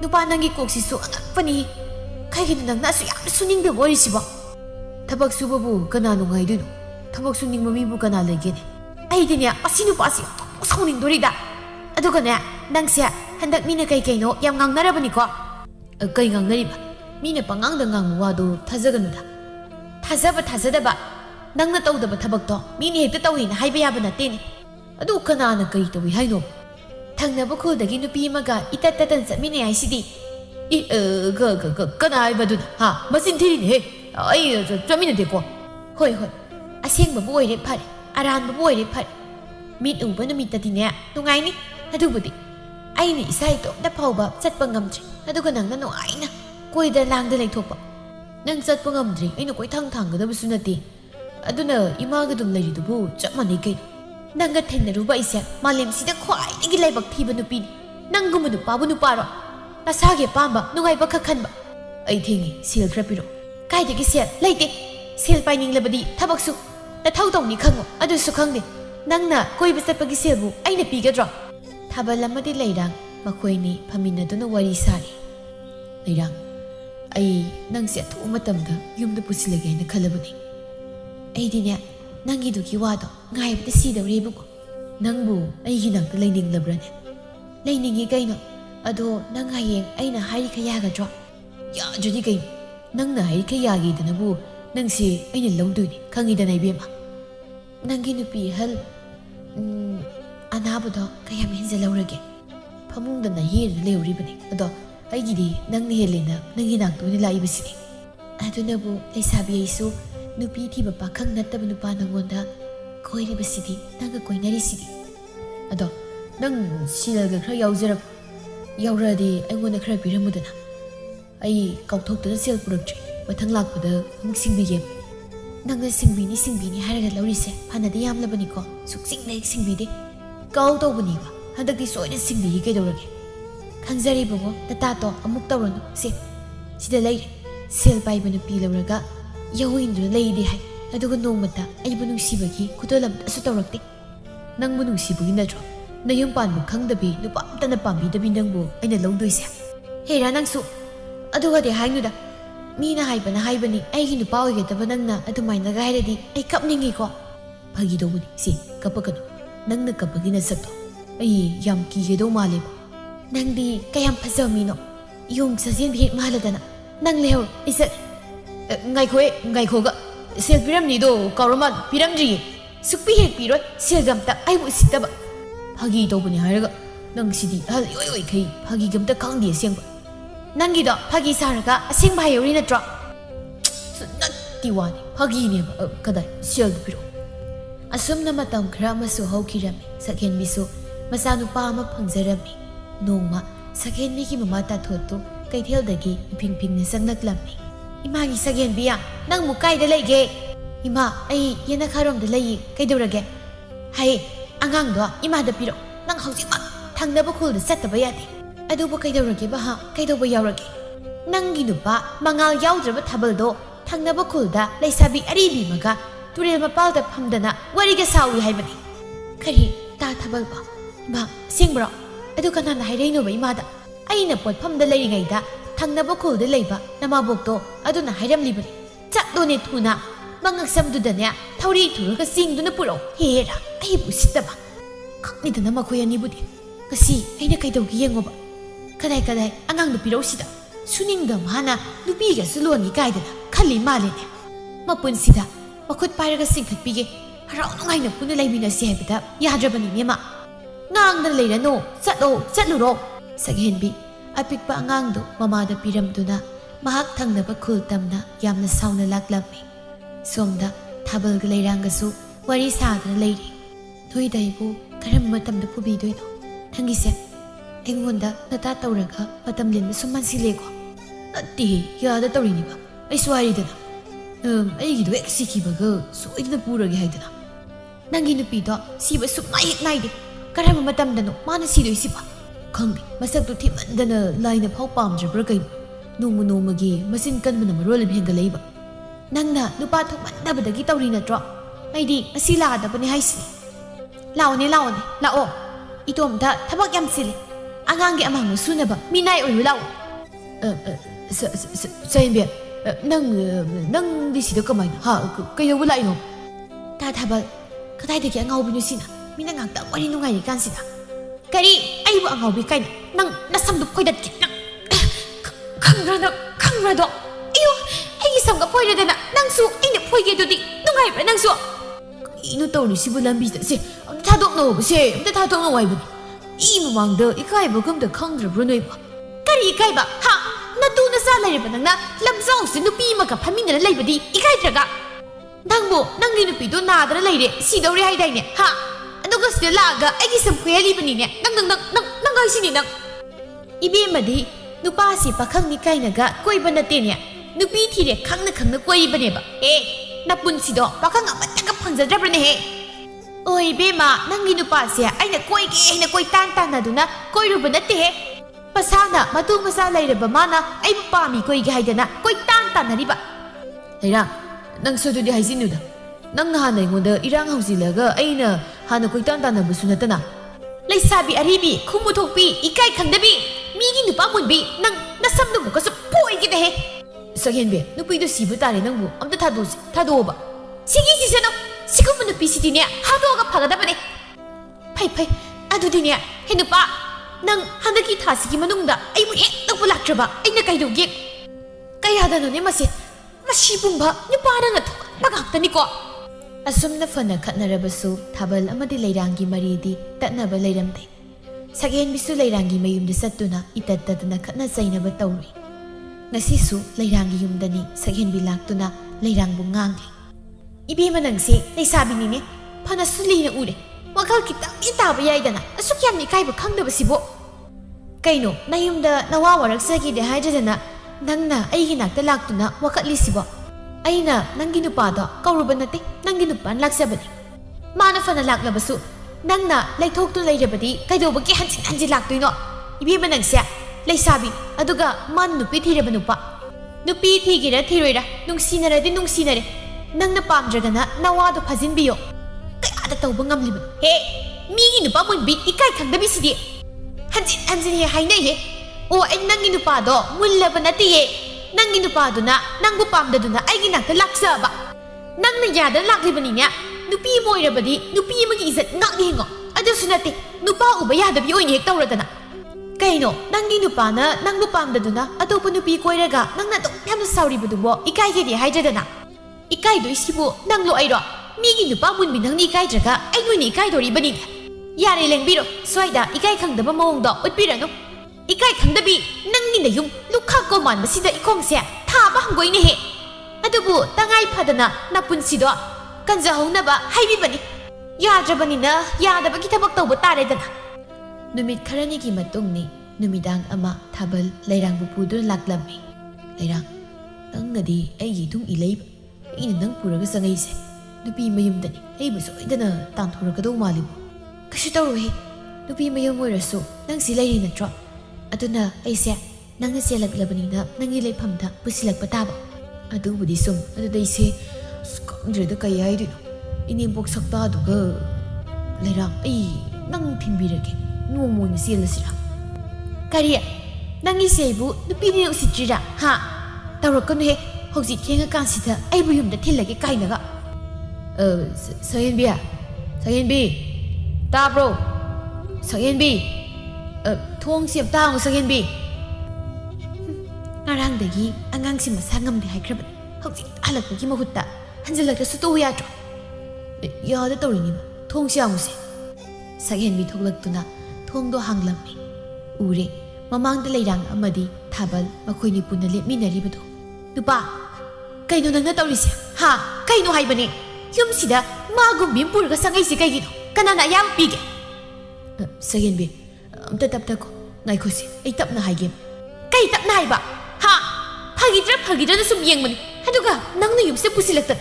nupa nangi koksisu anakpani. Kaigino nangna asu yam suningdaba warisiba. Tabak subabu kana nungayduno. Tabak suningba mibu kana legene. Aidine asi nupasi sauningdorida. Adugane nangse handak mina kaino yam ngangnarabani ko. Kai ngangnariba. Mina pangangda ngangmu wado thajaganuda. Thajaba thajadaba. Nangna tawdaba thabakto mini hekta tawina haiba yaba natene. Adu kanana kai tawi haino. Thangnaba khulda nupi amaga itatatan satmine haisidi. Kana haibaduna ha masin thirin he. Ai chaminadeko. Hoi hoi. Asengbabu oire phare. Aranbabu oire phare. Mit uba numittadine nungaini. Adubudi. Aini isa itomda phauba chatpa ngamdre. Aduga nangna nungaina. Koida langda leithokpa. Nang chatpa ngamdre aina koi thangadabasu nate. Aduna imaga dum leiridubu chap manai kai. Nanga thengnaruba ise malem sida khwaidagi laibak thiba nupi. Nanggumu nupabu nuparo. Nasage pamba nungaiba khakhanba. Ai thengi sel khra piro. Kaidagi sel leite. Sel painingglabadi thabaksu. Nathau tawni khango adusu khangde. Nangna koiba chatpagi selbu aina pigadro. Thabal amadi leirang makhoini phaminaduna wari sari. Leirang ai nangse thu matamda yumda pusilage na khalabani. Aidine nangi duki wado ngaibda sidawrebuko. Nangbu aigi nangta laininglabran. Lainingi kaino ado nang hayeng aina hari kayagadro. Ya judi kaino nangna hari kayagi danabu nangsi aina lawduni khangidana ibema. Nangi nupi hal anabado kayam henjalawrage. Phamungdana hirna leuribani. Ado aigidi nangni helena nangi nangtuni laibasini. Adunabu leisabi aisu nupi thiba pakhang nattaba nupa nangonda koiribasidi nanga koinarisidi. Ado nang silga khra yaujarab yauradi aingona khra piramudana. Ai kauthoktana sel puraktre mathang lakpada amuk singbige. Nangna singbini haraga laurise phanadi yamlabani ko suksingna singbide. Kau tawbani ba handakti soina singbi kaidorage. Khangjari bongo tatato amuk tawranu se sida leire sel paiba nupi lauraga Yawindra lady hai. Aduga nongmata aibu nungsibagi kudalam asu tawrakte. Nangbu nungsibagi natro. Nayung panbu khangdabi nupa amtana pambidabi nangbu aina lawdoise. Hera nangsu. Aduga de hainuda. Mina haibana haibani aigi nupa oigadaba nangna adumaina gairadi ai kapningi ko. Phagi dawuni si kapakano. Nangna kapagi na sakto. Ai yam kigedo malebo. Nangdi kayam phajamino. Yung sajin bhi maladana. Nang leho isa ngaikhoga sel piramnido kauraman piramdri sukpi hek piroi sel gamta aibu sitaba phagi tobuni hairaga nang sidi hal yoi khai phagi gamta khangdi sengba nangi do phagi saraga asengba hayori natro natti phagi ne kada sel piro asumna matam khra masu haukhirami sakhen bisu masanu pa ma phangjarami nongma sakhen mi ki mama ta thotu kaithel dagi phing ne sangnaklammi Imagi sagen biya nang mukai da lege ima ai yena kharom da lei kaidorage hai angang do ima da piro nang haujima thangnaba khul da sataba yade adubu kaidorage ba ha kaidoba yaurage nangi nupa mangal yaudraba thabal do thangnaba khul da leisabi aribi maga turel mapal da phamdana wariga sawi haibani khari ta thabal ba ma sengbro adu kana na haireino ba ima da aina pot phamda leiringai da Thangnaba khulda leiba namabokto aduna hairamlibani chatdone thuna mangaksam thauri thuraga singduna puro hera ai busitaba khaknidana makhoi ani budi kasi aina kaidaugi yengoba kadai angang nu piro sida suningdam hana nupiga suloni kaidana khali malene mapun sida makhut pairaga singkhatpige harau nungaina puna laimina si haibada yadrabani mema ngangda leirano chatluro saghenbi apikpa angangdo mamada piramduna mahak thangnaba khul tamna yamna sauna laklammi somda thabalga leiranggasu wari sadana leiri thoidaibu karam matamda pubidoino thangise engonda nata tawraga matam linma summan silego atti yada tawriniba ai swaridana aigido eksikibaga soidna purage haidana nangi nupido siba sumnai naide karam matamdano mana sidoisiba Khangdi masak tu thimandana laina phau pamjabra kai nomu nomagi masin kanbana marol bhenga leiba nangna nupa thokmandabadagi tawri natro aidi asi laadabani haisni laone lao itomda thabak yam sile ꯑꯉꯥꯡꯒꯤ ꯑꯃꯥꯡꯕ ꯁꯨꯅꯕ ꯃꯤꯅꯥꯏ ꯑꯣꯏꯔꯨ ꯂꯥꯛꯎ ꯁꯍꯦꯟꯕꯤ ꯅꯪꯗꯤ ꯁꯤꯗ ꯀꯃꯥꯏꯅ ꯀꯩꯗꯧꯕ ꯂꯥꯛꯏꯅꯣ ꯇꯥ ꯊꯥꯕꯜ ꯀꯗꯥꯏꯗꯒꯤ ꯑꯉꯥꯎꯕꯤꯅꯣ ꯁꯤꯅ ꯃꯤꯅ ꯉꯥꯛꯇꯪ ꯋꯥꯔꯤ ꯅꯨꯡꯉꯥꯏꯔꯤ ꯀꯥꯟꯁꯤꯗ ꯀꯔꯤ ꯑꯩꯕꯨ ꯑꯉꯥꯎꯕꯤ ꯀꯥꯏꯅ ꯅꯪ ꯅꯁꯝꯗꯨ ꯐꯣꯏꯗꯠꯀꯦ ꯅꯪ ꯈꯪꯕ꯭ꯔꯥꯗꯣ ꯑꯌꯣ ꯑꯩꯒꯤ ꯁꯝꯒ ꯐꯣꯏꯔꯗꯅ ꯅꯪꯁꯨ ꯑꯩꯅ ꯐꯣꯏꯒꯦ ꯑꯗꯨꯗꯤ ꯅꯨꯡꯉꯥꯏꯕ꯭ꯔꯥ ꯅꯪꯁꯨ ꯀꯩꯅꯣ ꯇꯧꯔꯤꯁꯤꯕꯨ ꯂꯝꯕꯤꯗ ꯁꯦ ꯑꯝꯇ ꯊꯥꯗꯣꯛꯅꯧꯕꯁꯦ ꯑꯝꯇ ꯊꯥꯗꯣꯛꯅꯧ ꯍꯥꯏꯕꯅꯤ ꯏ ꯃꯃꯥꯡꯗ ꯏꯀꯥꯏꯕ ꯀꯝꯇ ꯈꯪꯗ꯭ꯔꯕ꯭ꯔꯣ ꯅꯣꯏꯕ ꯀꯔꯤ ꯏꯀꯥꯏꯕ ꯍꯥ ꯅꯇꯨ ꯅꯆꯥ ꯂꯩꯔꯕ ꯅꯪꯅ ꯂꯝꯖꯥꯎꯁꯤ ꯅꯨꯄꯤ ꯑꯃꯒ ꯐꯝꯃꯤꯟꯅꯅ ꯂꯩꯕꯗꯤ ꯏꯀꯥꯏꯗ꯭ꯔꯒ ꯅꯪꯕꯨ ꯅꯪꯒꯤ ꯅꯨꯄꯤꯗꯣ ꯅꯥꯗꯅ ꯂꯩꯔꯦ ꯁꯤꯗꯧꯔꯦ ꯍꯥꯏꯗꯥꯏꯅꯦ ꯍꯥ ꯑꯗꯨꯒ ꯁꯤꯗ ꯂꯥꯛꯑꯒ ꯑꯩꯒꯤ ꯁꯝ ꯐꯣꯏꯍꯜꯂꯤꯕꯅꯤꯅꯦ ꯅꯪ ꯍꯥꯏꯁꯤꯅꯤ ꯅꯪ ꯏꯕꯦꯝꯃꯗꯤ ꯅꯨꯄꯥꯁꯤ ꯄꯥꯈꯪꯅꯤ ꯀꯥꯏꯅꯒ ꯀꯣꯏꯕ ꯅꯠꯇꯦꯅꯦ ꯅꯨꯄꯤ ꯊꯤꯔꯦ ꯈꯪꯅ ꯀꯣꯏꯕꯅꯦꯕ ꯅꯄꯨꯟꯁꯤꯗꯣ ꯄꯥꯈꯪ ꯑꯃꯠꯇꯒ ꯐꯪꯖꯗ꯭ꯔꯕꯅꯦꯍꯦ ꯑꯣ ꯏꯕꯦꯝꯃ ꯅꯪꯒꯤ ꯅꯨꯄꯥꯁꯦ ꯑꯩꯅ ꯀꯣꯏꯒꯦ ꯍꯥꯏꯅ ꯀꯣꯏ ꯇꯥꯟꯅꯗꯨꯅ ꯀꯣꯏꯔꯨꯕ ꯅꯠꯇꯦꯍꯦ ꯃꯁꯥꯅ ꯃꯇꯨ ꯃꯆꯥ ꯂꯩꯔꯕ ꯃꯥꯅ ꯑꯩꯕꯨ ꯄꯥꯝꯃꯤ ꯀꯣꯏꯒꯦ ꯍꯥꯏꯗꯅ ꯀꯣꯏ ꯇꯥꯟꯅꯔꯤꯕ ꯂꯩꯔꯥꯡ ꯅꯪꯁꯨ ꯑꯗꯨꯗꯤ ꯍꯥꯏꯖꯤꯟꯅꯨꯗ ꯅꯪ ꯅꯍꯥꯟ ꯑꯩꯉꯣꯟꯗ ꯏꯔꯥꯡ ꯍꯧꯖꯤꯜꯂꯒ ꯑꯩꯅ ꯍꯥꯟꯅ ꯀꯣꯏꯇꯥꯟ ꯇꯥꯟꯅꯕꯁꯨ ꯅꯠꯇꯅ ꯂꯩꯁꯥꯕꯤ ꯑꯔꯤꯕꯤ ꯈꯨꯝꯃꯨ ꯊꯣꯛꯄꯤ ꯏꯀꯥꯏ ꯈꯪꯗꯕꯤ ꯃꯤꯒꯤ ꯅꯨꯄꯥ ꯃꯨꯟꯕꯤ ꯅꯪ ꯅꯁꯝꯗꯨꯃꯨꯛꯀꯁꯨ ꯐꯣꯏꯒꯦꯗꯍꯦ ꯁꯛꯍꯦꯟꯕꯤ ꯅꯨꯄꯤꯗꯣ ꯁꯤꯕ ꯇꯥꯔꯦ ꯅꯪꯕꯨ ꯑꯝꯇ ꯊꯥꯗꯣꯛꯑꯣꯕ ꯁꯤꯒꯤꯁꯤꯁꯅꯣ ꯁꯤꯒꯨꯝꯕ ꯅꯨꯄꯤꯁꯤꯗꯤꯅꯦ ꯍꯥꯠꯇꯣꯛꯑꯒ ꯐꯒꯗꯕꯅꯦ ꯐꯩ ꯑꯗꯨꯗꯤꯅꯦ ꯍꯦ ꯅꯨꯄꯥ ꯅꯪ ꯍꯟꯗꯛꯀꯤ ꯊꯥꯁꯤꯒꯤ ꯃꯅꯨꯡꯗ ꯑꯩꯕꯨ ꯍꯦꯛ ꯇꯧꯕ ꯂꯥꯛꯇ꯭ꯔꯕ ꯑꯩꯅ ꯀꯩꯗꯧꯒꯦ ꯀꯌꯥꯗꯅꯣꯅꯦ ꯃꯁꯤ ꯄꯨꯝꯕ ꯅꯨꯄꯥꯅ ꯊꯣꯛꯍꯟꯕ ꯉꯥꯛꯇꯅꯤꯀꯣ ꯑꯁꯨꯝꯅ ꯐꯅ ꯈꯠꯅꯔꯕꯁꯨ ꯊꯥꯕꯜ ꯑꯃꯗꯤ ꯂꯩꯔꯥꯡꯒꯤ ꯃꯔꯤꯗꯤ ꯇꯠꯅꯕ ꯂꯩꯔꯝꯗꯦ ꯁꯛꯍꯦꯟꯕꯤꯁꯨ ꯂꯩꯔꯥꯡꯒꯤ ꯃꯌꯨꯝꯗ ꯆꯠꯇꯨꯅ ꯏꯇꯠ ꯇꯠꯇꯅ ꯈꯠꯅ ꯆꯩꯅꯕ ꯇꯧꯔꯨꯏ ꯉꯁꯤꯁꯨ ꯂꯩꯔꯥꯡꯒꯤ ꯌꯨꯝꯗꯅꯤ ꯁꯛꯍꯦꯟꯕꯤ ꯂꯥꯛꯇꯨꯅ ꯂꯩꯔꯥꯡꯕꯨ ꯉꯥꯡꯂꯤ 이비에만 낭세 내 사비니네 파나 술리나 우레 와칼 기땅이 따바 야이다나 ꯑꯁꯨꯛ ꯌꯥꯝꯅ ꯏꯀꯥꯏꯕ ꯈꯪꯗꯕꯁꯤꯕꯣ ꯀꯩꯅꯣ ꯅꯌꯨꯝꯗ ꯅꯋꯥ ꯋꯥꯔꯛꯆꯒꯤꯗꯦ ꯍꯥꯏꯗ꯭ꯔꯗꯅ ꯅꯪꯅ ꯑꯩꯒꯤ ꯅꯥꯛꯇ ꯂꯥꯛꯇꯨꯅ ꯋꯥꯀꯠꯂꯤꯁꯤꯕꯣ ꯑꯩꯅ ꯅꯪꯒꯤ ꯅꯨꯄꯥꯗꯣ ꯀꯧꯔꯨꯕ ꯅꯠꯇꯦ ꯅꯪꯒꯤ ꯅꯨꯄꯥꯅ ꯂꯥꯛꯆꯕꯅꯤ ꯃꯥꯅ ꯐꯅ ꯂꯥꯛꯂꯕꯁꯨ ꯅꯪꯅ ꯂꯩꯊꯣꯛꯇꯨꯅ ꯂꯩꯔꯕꯗꯤ ꯀꯩꯗꯧꯕꯒꯤ ꯍꯟꯖꯤꯟ ꯂꯥꯛꯇꯣꯏꯅꯣ 이비에만 낭세 ꯂꯩꯁꯥꯕꯤ ꯑꯗꯨꯒ ꯃꯥꯅ ꯅꯨꯄꯤ ꯊꯤꯔꯕ ꯅꯨꯄꯤ ꯊꯤꯒꯦꯔ ꯊꯤꯔꯣꯏꯔ ꯅꯨꯡꯁꯤꯅꯔꯗꯤ ꯅꯨꯡꯁꯤꯅꯔꯦ ꯅꯪꯅ ꯄꯥꯝꯗ꯭ꯔꯒꯅ ꯅꯋꯥꯗꯣ ꯐꯥꯖꯤꯟꯕꯤꯌꯣ ꯀꯌꯥꯗ ꯇꯧꯕ ꯉꯝꯂꯤꯕꯅꯣ ꯍꯦ ꯃꯤꯒꯤ ꯅꯨꯄꯥ ꯃꯨꯟꯕꯤ ꯏꯀꯥꯏ ꯈꯪꯗꯕꯤꯁꯤꯗꯤ ꯍꯟꯖꯤꯟ ꯍꯦ ꯍꯥꯏꯅꯩꯍꯦ ꯑꯣ ꯑꯩ ꯅꯪꯒꯤ ꯅꯨꯄꯥꯗꯣ ꯃꯨꯜꯂꯕ ꯅꯠꯇꯦꯍꯦ ꯅꯪꯒꯤ ꯅꯨꯄꯥꯗꯨꯅ ꯅꯪꯕꯨ ꯄꯥꯝꯗꯗꯨꯅ ꯑꯩꯒꯤ ꯅꯥꯛꯇ ꯂꯥꯛꯆꯕ ꯅꯪꯅ ꯌꯥꯗꯅ ꯂꯥꯛꯂꯤꯕꯅꯤꯅꯦ ꯅꯨꯄꯤ ꯑꯃ ꯑꯣꯏꯔꯕꯗꯤ ꯅꯨꯄꯤ ꯑꯃꯒꯤ ꯏꯖꯠ ꯉꯥꯛꯅ ꯍꯤꯡꯉꯣ ꯑꯗꯨꯁꯨ ꯅꯠꯇꯦ ꯅꯨꯄꯥ ꯎꯕ ꯌꯥꯗꯕꯤ ꯑꯣꯏꯅ ꯍꯦꯛ ꯇꯧꯔꯗꯅ ꯀꯩꯅꯣ ꯅꯪꯒꯤ ꯅꯨꯄꯥꯅ ꯅꯪꯕꯨ ꯄꯥꯝꯗꯗꯨꯅ ꯑꯇꯣꯞꯄ ꯅꯨꯄꯤ ꯀꯣꯏꯔꯒ ꯅꯪꯅ ꯑꯗꯨꯛ ꯌꯥꯝꯅ ꯁꯥꯎꯔꯤꯕꯗꯨꯕꯣ ꯏꯀꯥꯏꯒꯦꯗꯤ ꯍꯥꯏꯗ꯭ꯔꯗꯅ 이까이도이시부 낭로 아이로 미기 누빠 문비낭니 이까이드가 아이노니 이까이도리버니 야레 랭비로 스와이다 이까이 강다바 모ong도 웃비라노 이까이 강다비 낭니네 용 루카고 만바시다 이콩세 타바 한거이네 해 아두부 땅아이 파다나 나쁜 시도 간자홍나바 하이비버니 야드라버니나 야다바 기타박 떠보 따레다나 누밋 카라니기 마똥니 누미당 아마 타벌 레랑부 부드 락람미 레랑 땅나디 애기 둥 이레이바 이는 낭 부르가 상해이세 누비 마윰다니 에이부 소이다나 딴토르가도 말리부 그시 떠로해 누비 마윰 오이라소 낭시 레이 너트로 아두나 에이세 낭나 셀락라버니나 낭이 레이팜다 부실락바 따바 아두부디 솜 아두다이세 스강드르다 까이 아이디노 이님복 석다두가 레랑 에이 낭 핀비르게 노모니 셀라시라 까리야 낭이 세이부 누비니 우시지라 하 떠로건해 ꯍꯧꯖꯤꯛ ꯊꯦꯡꯉꯀꯥꯟꯁꯤꯗ ꯑꯩꯕꯨ ꯌꯨꯝꯗ ꯊꯤꯜꯂꯒꯦ ꯀꯥꯏꯅꯒ ꯁꯛꯍꯦꯟꯕꯤ ꯇꯥꯕ꯭ꯔꯣ ꯁꯛꯍꯦꯟꯕꯤ ꯊꯣꯡꯁꯤ ꯑꯝꯇ ꯍꯥꯡꯉꯨ ꯁꯛꯍꯦꯟꯕꯤ ꯉꯔꯥꯡꯗꯒꯤ ꯑꯉꯥꯡꯁꯤ ꯃꯁꯥ ꯉꯝꯗꯦ ꯍꯥꯏꯈ꯭ꯔꯕꯅꯤ ꯍꯧꯖꯤꯛ ꯍꯜꯂꯛꯄꯒꯤ ꯃꯍꯨꯠꯇ ꯍꯟꯖꯤꯜꯂꯛꯇ꯭ꯔꯁꯨ ꯇꯧ ꯌꯥꯗ꯭ꯔꯣ ꯌꯥꯗ ꯇꯧꯔꯤꯅꯤꯕ ꯊꯣꯡꯁꯤ ꯍꯥꯡꯉꯨꯁꯦ ꯁꯛꯍꯦꯟꯕꯤ ꯊꯣꯛꯂꯛꯇꯨꯅ ꯊꯣꯡꯗꯣ ꯍꯥꯡꯂꯝꯃꯤ ꯎꯔꯦ ꯃꯃꯥꯡꯗ ꯂꯩꯔꯥꯡ ꯑꯃꯗꯤ ꯊꯥꯕꯜ ꯃꯈꯣꯏꯅꯤ ꯄꯨꯟꯅ ꯂꯦꯞꯃꯤꯟꯅꯔꯤꯕꯗꯣ 누빠 그이노 낭나 떠올리세 하 그이노 하이버니 흉시다 마구민 뿌르가 상해이시 그이노 까나나 양 삐게 서겐비 엄따 답답고 나이코시 에이 답나 하이게 그이 답나 하이바 하 파기드라 숨 이행머니 하두가 낭나 юм세 부실랬다나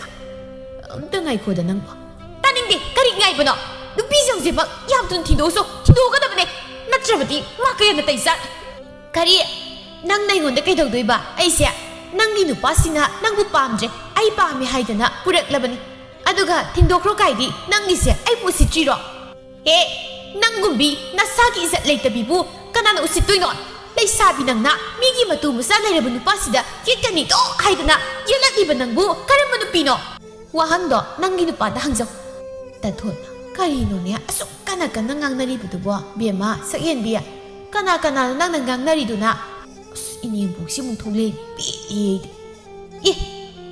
엄따 나이코다 낭바 따닝디 까리 나이버너 누삐 정세 막 얌둔 티도가 다보네 나트라바디 마카야나 따이사 까리 낭나 이건데 그이도도이바 에이세 ꯅꯪꯒꯤ ꯅꯨꯄꯥꯁꯤꯅ ꯅꯪꯕꯨ ꯄꯥꯝꯗ꯭ꯔꯦ ꯑꯩ ꯄꯥꯝꯃꯤ ꯍꯥꯏꯗꯅ ꯄꯨꯔꯛꯂꯕꯅꯤ ꯑꯗꯨꯒ ꯊꯤꯟꯗꯣꯛꯈ꯭ꯔꯣ ꯀꯥꯏꯗꯤ ꯅꯪꯒꯤꯁꯦ ꯑꯩꯕꯨ ꯎꯁꯤꯠꯇ꯭ꯔꯤꯔꯣ ꯍꯦ ꯅꯪꯒꯨꯝꯕꯤ ꯅꯁꯥꯒꯤ ꯏꯖꯠ ꯂꯩꯇꯕꯤꯕꯨ Kanana usitoy no? Laysabi nang na, migi matumo sa layrabo nupasida, kit kanito, kahit na, yalak iba nang bu, karama nupino. Wahang do, nang ginupada hangzaw. Tathon, karino niya, asok kanaka nang ngang naribudo bo, biyama, sa iyan biya. Kanaka nang nang narido na. Iniyambog si mong tulin, biid.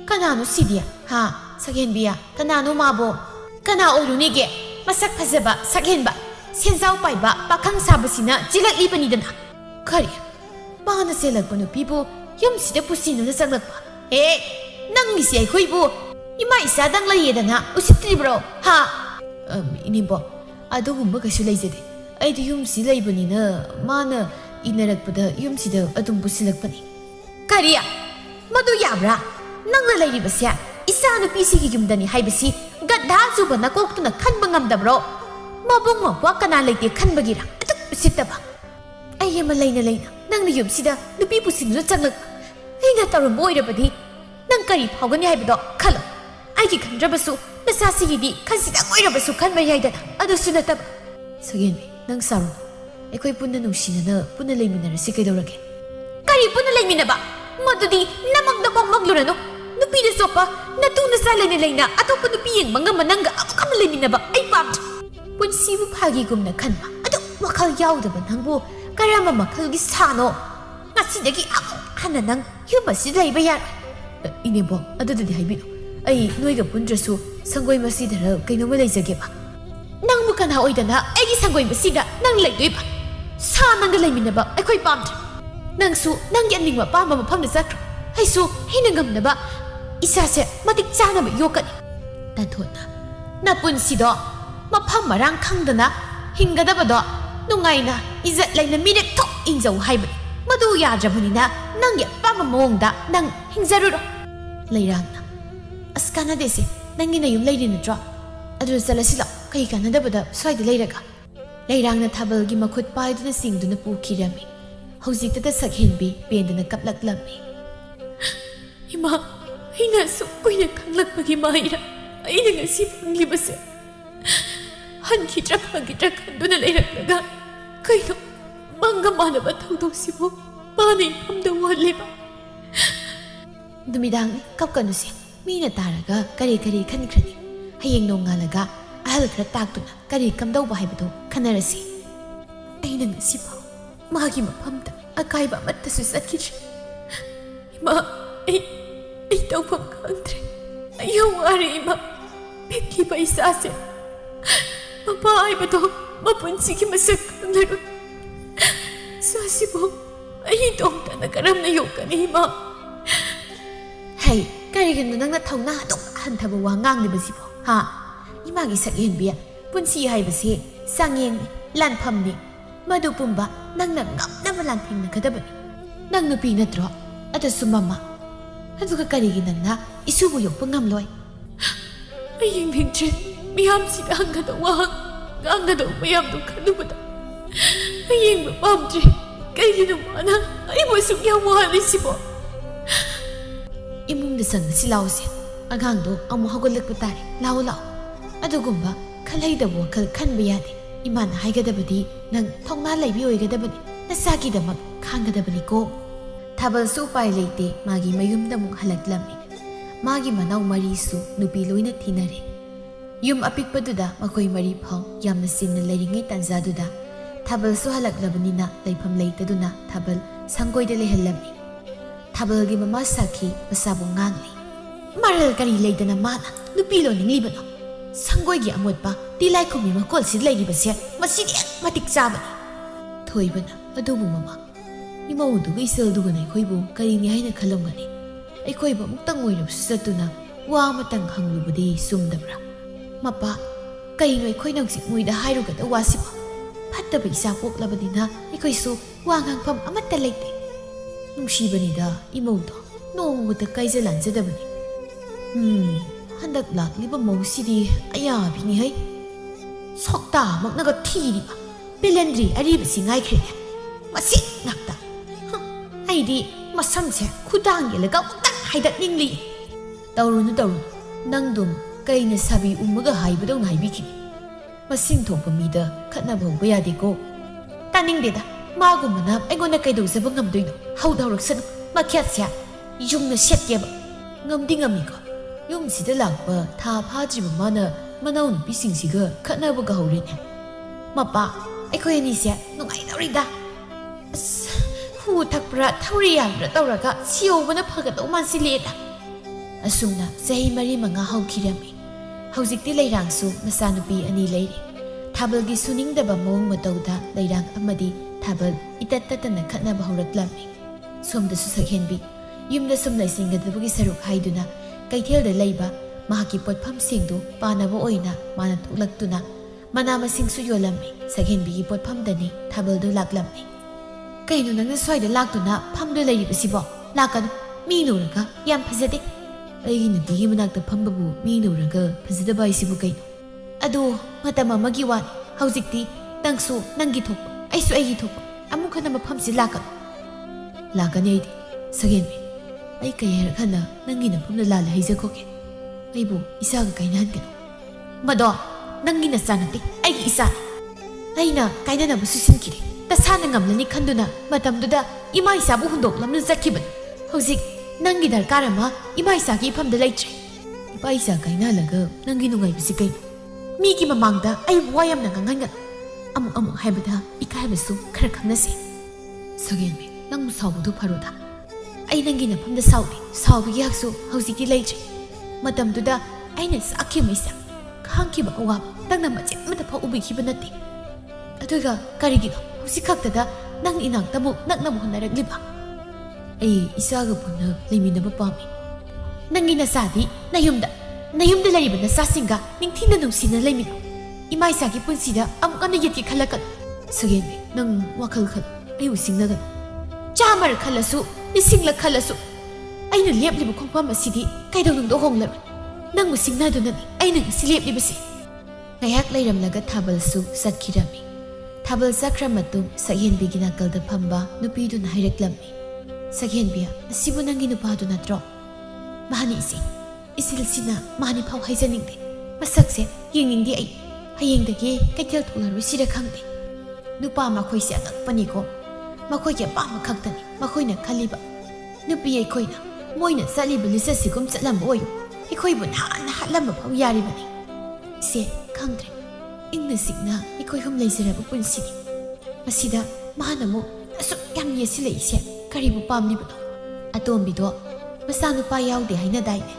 Kanano si diya, ha? Sa iyan biya, kanano mabo. Kana oilo nige, masak pazaba, sa iyan ba? Senzaw pay ba, bakang sabasina, jilag iba ni dana. Kari, baka na silag pa no pipo, yung sida po sino na saglag pa. Nang misi ay ko'y po, ima isa dang layeda na, usitri bro, ha? Inimbo, ado gumba kaso layzade. Ay di yung sila iba ni na, mana, inarag pa da yung sida adong po silag pa ni. Kariya, madu yabra, nang nalayri ba siya, isa ano pisigi yung dani hay ba si, gadhazo ba na kukto na kan bangam da bro? Mabong mabwa ka na layte kan bagira, atok usita ba? Ay malay na nang niyom sida nupipo sinunod saglag ay nataron mo irabadi nang karip hawan niya ibado kalo ay kikandrabaso nasasigidi kansidang mo irabaso kan mayayda na ado sunatab sagyan nang saron ay ko'y puna nung sinana punalay mo na rin si kaidawragin karip punalay mo na ba madudi namagdapang maglurano nupida sopa natunasala nilay na ato panupiyang mga manangga ako kamalay mo na ba ay pam punsibo pagigom na kanma ato wakal yaw da ba nang bo karama makalgi sano ngasidagi ako hana nang humasi layba yan inebo adadadi haibino ay noiga pundrasu sanggoy masidara kaino malayzage ba nang muka na oidana ay sanggoy masida nang laydoy ba sa nang galaymin na ba ay ko'y pamdra nang su nang yaning mapama mapam na sakro ay su hinangam na ba isa se matiksa na ba yokani tathon na napunsido mapam marang kangdana hingada ba do nungay na izat lay na minute tok inzaw haibani madu yadrabani na nang yapama mawangda nang hingzaruro layrang na askana desi nang ginayong layri na dra adro sala sila kay kanadabada swayda layraga layrang na tabalgi makut paydo na singdo na pukirami hawzik tata saghinbi penda na kaplaklami ima ay naso ko'y nagkanglak magimahira ay nangasi panglibasa hangitrak doon na layraglaga kayo, bangga mana ba tawdaw si mo? Manay pamdawan ba? Dumidang kapkano siya, mina taraga kari-kari kanikrani. Hayang nung ngalaga, ahal kratakto na kari kamdaw bahay ba to kanarasi. Ay nang si Pao, magi mapamda, akay ba matasusat kitri. Ima, ay daw pang kaantre. Ayaw ari ima, peki ba isase? Mapaay ba to? Mapunsigi masakang laro. Sasi mo, ay itong tanagaram na yung kanima. Hay, karigan na nang nataw na itong hantabawangang ni ba si po, ha? Imagi sa iyan biya, punsi hay ba si, sangin, lanpam ni, madupumba, nang nangap na malanping na kadaban ni. Nang napinatro, at sumama. At karigan na isubuyong pangamloy. Ay, yung bingtrin, miyam sila ang katawang. Ang daw mayam do kanubada. Ayeng mapamdre, kayo naman ay masugyawahan si po. Imong dasang na silaw siya. Agang do ang muhagulak patari, lao-lao. Adugumba, kalay daw kalkan bayadi. Iman hay gadabadi nang tong nalay biyoy gadabani. Nasagi damag kang gadabani ko. Tabal supay layte, magi mayum na mong halaglami. Magi manaw marisu, nubiloy na tinari. Yung apik pa duda, makoy maripaw, yam na sin na layringay tanza duda. Tabal so halaklaban na, laypam layta duna, tabal sanggoy da layhalami. Tabal gi mamasaki, masabong ngangli. Maral kari layda na mana, nupilo ning libano. Sanggoy gi amod pa, tilay ko may makol si layri ba siya, masidiyat matiksaban. Toy ba na, adobo mama. Imaundo ga isaldo ga na ikoy bo, kari nihay na kalam gani. Ay koy ba magtangoy na sa na, wa matang hanglubadi sumdabra. Mapa, kayo ay ko'y nagsikmoy da hayro gada wasi pa. Pata ba isa po labadin na, iko'y so, wangang pam amat talayte. Nung shiba ni da, imaw da, noong muta kay zalan sa dabani. Handak lak liba mo si di, ayabi ni hay. Sok ta, mag nagatiri pa. Pelendri, ariba si ngay kaya. Masik nakta. Ay di, masam siya, kudang yalaga, utang haydat ningli. Tawro na, nang dum, kay nasabi umaga hay ba daw na haybikini. Masing tong pamida, kat na ba yadi ko. Taning deda, ꯃꯥꯒꯨꯝꯕꯅ ꯑꯩꯉꯣꯟꯗ ꯀꯩꯗꯧꯖꯕ ꯉꯝꯗꯣꯏꯅꯣ ꯍꯧꯔꯛꯁꯅꯨ ꯃꯈꯦꯠꯁꯦ ꯌꯨꯝꯅ ꯁꯦꯠꯀꯦꯕ ꯉꯝꯗꯤ ꯉꯝꯃꯤꯀꯣ ꯌꯨꯝꯁꯤꯗ ꯂꯥꯛꯄ ꯊꯥ ꯐꯥꯗ꯭ꯔꯤꯕ ꯃꯥꯅ ꯃꯅꯥꯎ ꯅꯨꯄꯤꯁꯤꯡꯁꯤꯒ ꯈꯠꯅꯕꯒ ꯍꯧꯔꯦꯅꯦ ꯃꯄꯥ ꯑꯩꯈꯣꯏ ꯑꯅꯤꯁꯦ ꯅꯨꯡꯉꯥꯏꯗꯧꯔꯤꯗ ꯑꯁ ꯍꯨ ꯊꯛꯄ꯭ꯔꯥ ꯊꯧꯔꯤ ꯌꯥꯟꯕ꯭ꯔꯥ ꯇꯧꯔꯒ ꯁꯤꯌꯧꯕꯅ ꯐꯒꯗꯧ ꯃꯥꯟꯁꯤꯜꯂꯦꯗ ꯑꯁꯨꯝꯅ ꯆꯍꯤ 4-5 ꯍꯧꯈꯤꯔꯝꯃꯤ ꯍꯧꯖꯤꯛꯇꯤ ꯂꯩꯔꯥꯡꯁꯨ ꯃꯆꯥꯅꯨꯄꯤ 2 ꯂꯩꯔꯤ ꯊꯥꯕꯜꯒꯤ ꯁꯨꯅꯤꯡꯗꯕ ꯃꯑꯣꯡ ꯃꯇꯧꯗ ꯂꯩꯔꯥꯡ ꯑꯃꯗꯤ ꯊꯥꯕꯜ ꯏꯇꯠ ꯇꯠꯇꯅ ꯈꯠꯅꯕ ꯍꯧꯔꯛꯂꯝꯃꯤ ꯁꯣꯝꯗꯁꯨ ꯁꯛꯍꯦꯟꯕꯤ ꯌꯨꯝꯗ ꯁꯨꯝ ꯂꯩꯁꯤꯟꯒꯗꯕꯒꯤ ꯁꯔꯨꯛ ꯍꯥꯏꯗꯨꯅ ꯀꯩꯊꯦꯜꯗ ꯂꯩꯕ ꯃꯍꯥꯛꯀꯤ ꯄꯣꯠꯐꯝꯁꯤꯡꯗꯨ ꯄꯥꯅꯕ ꯑꯣꯏꯅ ꯃꯥꯅ ꯊꯣꯛꯂꯛꯇꯨꯅ ꯃꯅꯥ ꯃꯁꯤꯡꯁꯨ ꯌꯣꯜꯂꯝꯃꯤ ꯁꯛꯍꯦꯟꯕꯤꯒꯤ ꯄꯣꯠꯐꯝꯗꯅꯤ ꯊꯥꯕꯜꯗꯨ ꯂꯥꯛꯂꯝꯃꯤ ꯀꯩꯅꯣ ꯅꯪꯅ ꯁ꯭ꯋꯥꯏꯗ ꯂꯥꯛꯇꯨꯅ ꯐꯝꯗꯨ ꯂꯩꯔꯤꯕꯁꯤꯕꯣ ꯂꯥꯛꯀꯅꯨ ꯃꯤꯅ ꯎꯔꯒ ꯌꯥꯝ ꯐꯖꯗꯦ ꯑꯩꯒꯤ ꯅꯨꯄꯤꯒꯤ ꯃꯅꯥꯛꯇ ꯐꯝꯕꯕꯨ ꯃꯤꯅ ꯎꯔꯒ ꯐꯖꯗꯕ ꯍꯥꯏꯁꯤꯕꯨ ꯀꯩꯅꯣ ꯑꯗꯣ ꯃꯇꯝ ꯑꯃꯒꯤ ꯋꯥꯅꯤ ꯍꯧꯖꯤꯛꯇꯤ ꯅꯪꯁꯨ ꯅꯪꯒꯤ ꯊꯣꯛꯄ ꯑꯩꯁꯨ ꯑꯩꯒꯤ ꯊꯣꯛꯄ ꯑꯃꯨꯛ ꯍꯟꯅ ꯃꯐꯝꯁꯤ ꯂꯥꯛꯀꯅꯨ ꯂꯥꯛꯀꯅꯤ ꯑꯩꯗꯤ ꯁꯛꯍꯦꯟꯕꯤ ꯑꯩ ꯀꯩ ꯍꯥꯏꯔꯛꯍꯟꯅ ꯅꯪꯒꯤ ꯅꯐꯝꯗ ꯂꯥꯜꯂꯦ ꯍꯩꯖꯈꯣꯒꯦ ꯑꯩꯕꯨ ꯏꯆꯥꯒ ꯀꯥꯏꯅꯍꯟꯒꯅꯨ ꯃꯗꯣ ꯅꯪꯒꯤ ꯅꯆꯥ ꯅꯠꯇꯦ ꯑꯩꯒꯤ ꯏꯆꯥꯅꯤ ꯑꯩꯅ ꯀꯥꯏꯅꯅꯕꯁꯨ ꯁꯤꯟꯈꯤꯔꯦ ꯇꯁꯥꯅ ꯉꯝꯂꯅꯤ ꯈꯟꯗꯨꯅ ꯃꯇꯝꯗꯨꯗ ꯏꯃꯥ ꯏꯆꯥꯕꯨ ꯍꯨꯟꯗꯣꯛꯂꯝꯅ ꯆꯠꯈꯤꯕꯅꯤ ꯍꯧꯖꯤꯛ ꯅꯪꯒꯤ ꯗꯔꯀꯥꯔ ꯑꯃ ꯏꯃꯥ ꯏꯆꯥꯒꯤ ꯏꯐꯝꯗ ꯂꯩꯇ꯭ꯔꯦ ꯏꯄꯥ ꯏꯆꯥ ꯀꯥꯏꯅꯍꯜꯂꯒ ꯅꯪꯒꯤ ꯅꯨꯡꯉꯥꯏꯕꯁꯤ ꯀꯩꯅꯣ ꯃꯤꯒꯤ ꯃꯃꯥꯡꯗ ꯑꯩꯕꯨ ꯋꯥ ꯌꯥꯝꯅ ꯉꯥꯡꯍꯟꯒꯅꯨ ꯑꯃꯨꯛ ꯍꯥꯏꯕꯗ ꯏꯀꯥꯏꯕꯁꯨ ꯈꯔ ꯈꯪꯅꯁꯦ ꯁꯛꯍꯦꯟꯕꯤ ꯅꯪꯕꯨ ꯁꯥꯎꯕꯗꯨ ꯐꯔꯣꯗ ꯑꯩ ꯅꯪꯒꯤ ꯅꯐꯝꯗ ꯁꯥꯎꯗꯦ ꯁꯥꯎꯕꯒꯤ ꯍꯛꯁꯨ ꯍꯧꯖꯤꯛꯇꯤ ꯂꯩꯇ꯭ꯔꯦ ꯃꯇꯝꯗꯨꯗ ꯑꯩꯅ ꯆꯥꯛꯈꯤꯕ ꯃꯩꯁꯥ ꯈꯥꯡꯈꯤꯕ ꯑꯋꯥꯕ ꯅꯪꯅ ꯃꯆꯦꯠ ꯑꯃꯠꯇ ꯐꯥꯎ ꯎꯕꯤꯈꯤꯕ ꯅꯠꯇꯦ ꯑꯗꯨꯒ ꯀꯔꯤꯒꯤꯅꯣ ꯍꯧꯖꯤꯛ ꯈꯛꯇꯗ ꯅꯪ ꯏꯅꯥꯛꯇ ꯑꯃꯨꯛ ꯅꯛꯅꯕ ꯍꯣꯠꯅꯔꯛꯂꯤꯕ ꯑꯩ ꯏꯆꯥꯒ ꯄꯨꯟꯅ ꯂꯩꯃꯤꯟꯅꯕ ꯄꯥꯝꯃꯤ ꯅꯪꯒꯤ ꯅꯆꯥꯗꯤ ꯅꯌꯨꯝꯗ ꯂꯩꯔꯤꯕ ꯅꯆꯥꯁꯤꯡꯒ ꯅꯤꯡꯊꯤꯅ ꯅꯨꯡꯁꯤꯅ ꯂꯩꯃꯤꯟꯅꯧ ꯏꯃꯥ ꯏꯆꯥꯒꯤ ꯄꯨꯟꯁꯤꯗ ꯑꯃꯨꯛ ꯍꯟꯅ ꯌꯦꯠꯀꯦ ꯈꯜꯂꯛꯀꯅꯨ ꯁꯛꯍꯦꯟꯕꯤ ꯅꯪ ꯋꯥꯈꯜ ꯈꯜꯂꯨ ꯑꯩꯕꯨ ꯁꯤꯡꯅꯒꯅꯨ 100 ꯈꯜꯂꯁꯨ 1,000 ꯈꯜꯂꯁꯨ ꯑꯩꯅ ꯂꯦꯞꯂꯤꯕ ꯈꯣꯡꯐꯝ ꯑꯁꯤꯗꯤ ꯀꯩꯗꯧꯅꯨꯡꯗ ꯍꯣꯡꯂꯔꯣꯏ ꯅꯪꯕꯨ ꯁꯤꯡꯅꯗꯨꯅꯅꯤ ꯑꯩꯅ ꯉꯁꯤ ꯂꯦꯞꯂꯤꯕꯁꯤ ꯉꯥꯏꯍꯥꯛ ꯂꯩꯔꯝꯂꯒ ꯊꯥꯕꯜꯁꯨ ꯆꯠꯈꯤꯔꯝꯃꯤ ꯊꯥꯕꯜ ꯆꯠꯈ꯭ꯔ ꯃꯇꯨꯡ ꯁꯛꯍꯦꯟꯕꯤꯒꯤ ꯅꯥꯀꯜꯗ ꯐꯝꯕ ꯅꯨꯄꯤꯗꯨꯅ ꯍꯥꯏꯔꯛꯂꯝꯃꯤ ꯁꯛꯍꯦꯟꯕꯤ ꯑꯁꯤꯕꯨ ꯅꯪꯒꯤ ꯅꯨꯄꯥꯗꯨ ꯅꯠꯇ꯭ꯔꯣ ꯃꯥꯅꯤ ꯏꯆꯦ ꯏꯆꯤꯜꯁꯤꯅ ꯃꯥꯅꯤ ꯐꯥꯎ ꯍꯥꯏꯖꯅꯤꯡꯗꯦ ꯃꯁꯛꯁꯦ ꯌꯦꯡꯅꯤꯡꯗꯦ ꯑꯩ ꯍꯌꯦꯡꯗꯒꯤ ꯀꯩꯊꯦꯜ ꯊꯣꯛꯂꯔꯣꯏꯁꯤꯔ ꯈꯪꯗꯦ ꯅꯨꯄꯥ ꯃꯈꯣꯏꯁꯦ ꯑꯉꯛꯄꯅꯤꯀꯣ ꯃꯈꯣꯏꯒꯤ ꯑꯄꯥꯝꯕ ꯈꯛꯇꯅꯤ ꯃꯈꯣꯏꯅ ꯈꯜꯂꯤꯕ ꯅꯨꯄꯤ ꯑꯩꯈꯣꯏꯅ ꯃꯣꯏꯅ ꯆꯠꯂꯤꯕ ꯂꯤꯆꯠꯁꯤꯒꯨꯝ ꯆꯠꯂꯝꯕ ꯑꯣꯏꯌꯨ ꯑꯩꯈꯣꯏꯕꯨ ꯅꯍꯥꯟꯅ ꯍꯥꯠꯂꯝꯕ ꯐꯥꯎ ꯌꯥꯔꯤꯕꯅꯤ ꯏꯆꯦ ꯈꯪꯗ꯭ꯔꯦ ꯏꯪꯅ ꯆꯤꯛꯅ ꯑꯩꯈꯣꯏ ꯍꯨꯝ ꯂꯩꯖꯔꯕ ꯄꯨꯟꯁꯤꯅꯤ ꯃꯁꯤꯗ ꯃꯥꯅ ꯑꯃꯨꯛ ꯑꯁꯨꯛ ꯌꯥꯝ ꯌꯦꯠꯁꯤꯜꯂꯛꯏꯁꯦ ꯀꯔꯤꯕꯨ ꯄꯥꯝꯂꯤꯕꯅꯣ ꯑꯇꯣꯝꯕꯤꯗꯣ ꯃꯆꯥꯅꯨꯄा ꯌꯥꯎꯗꯦ ꯍꯥꯏꯅꯗꯥꯏꯅꯦ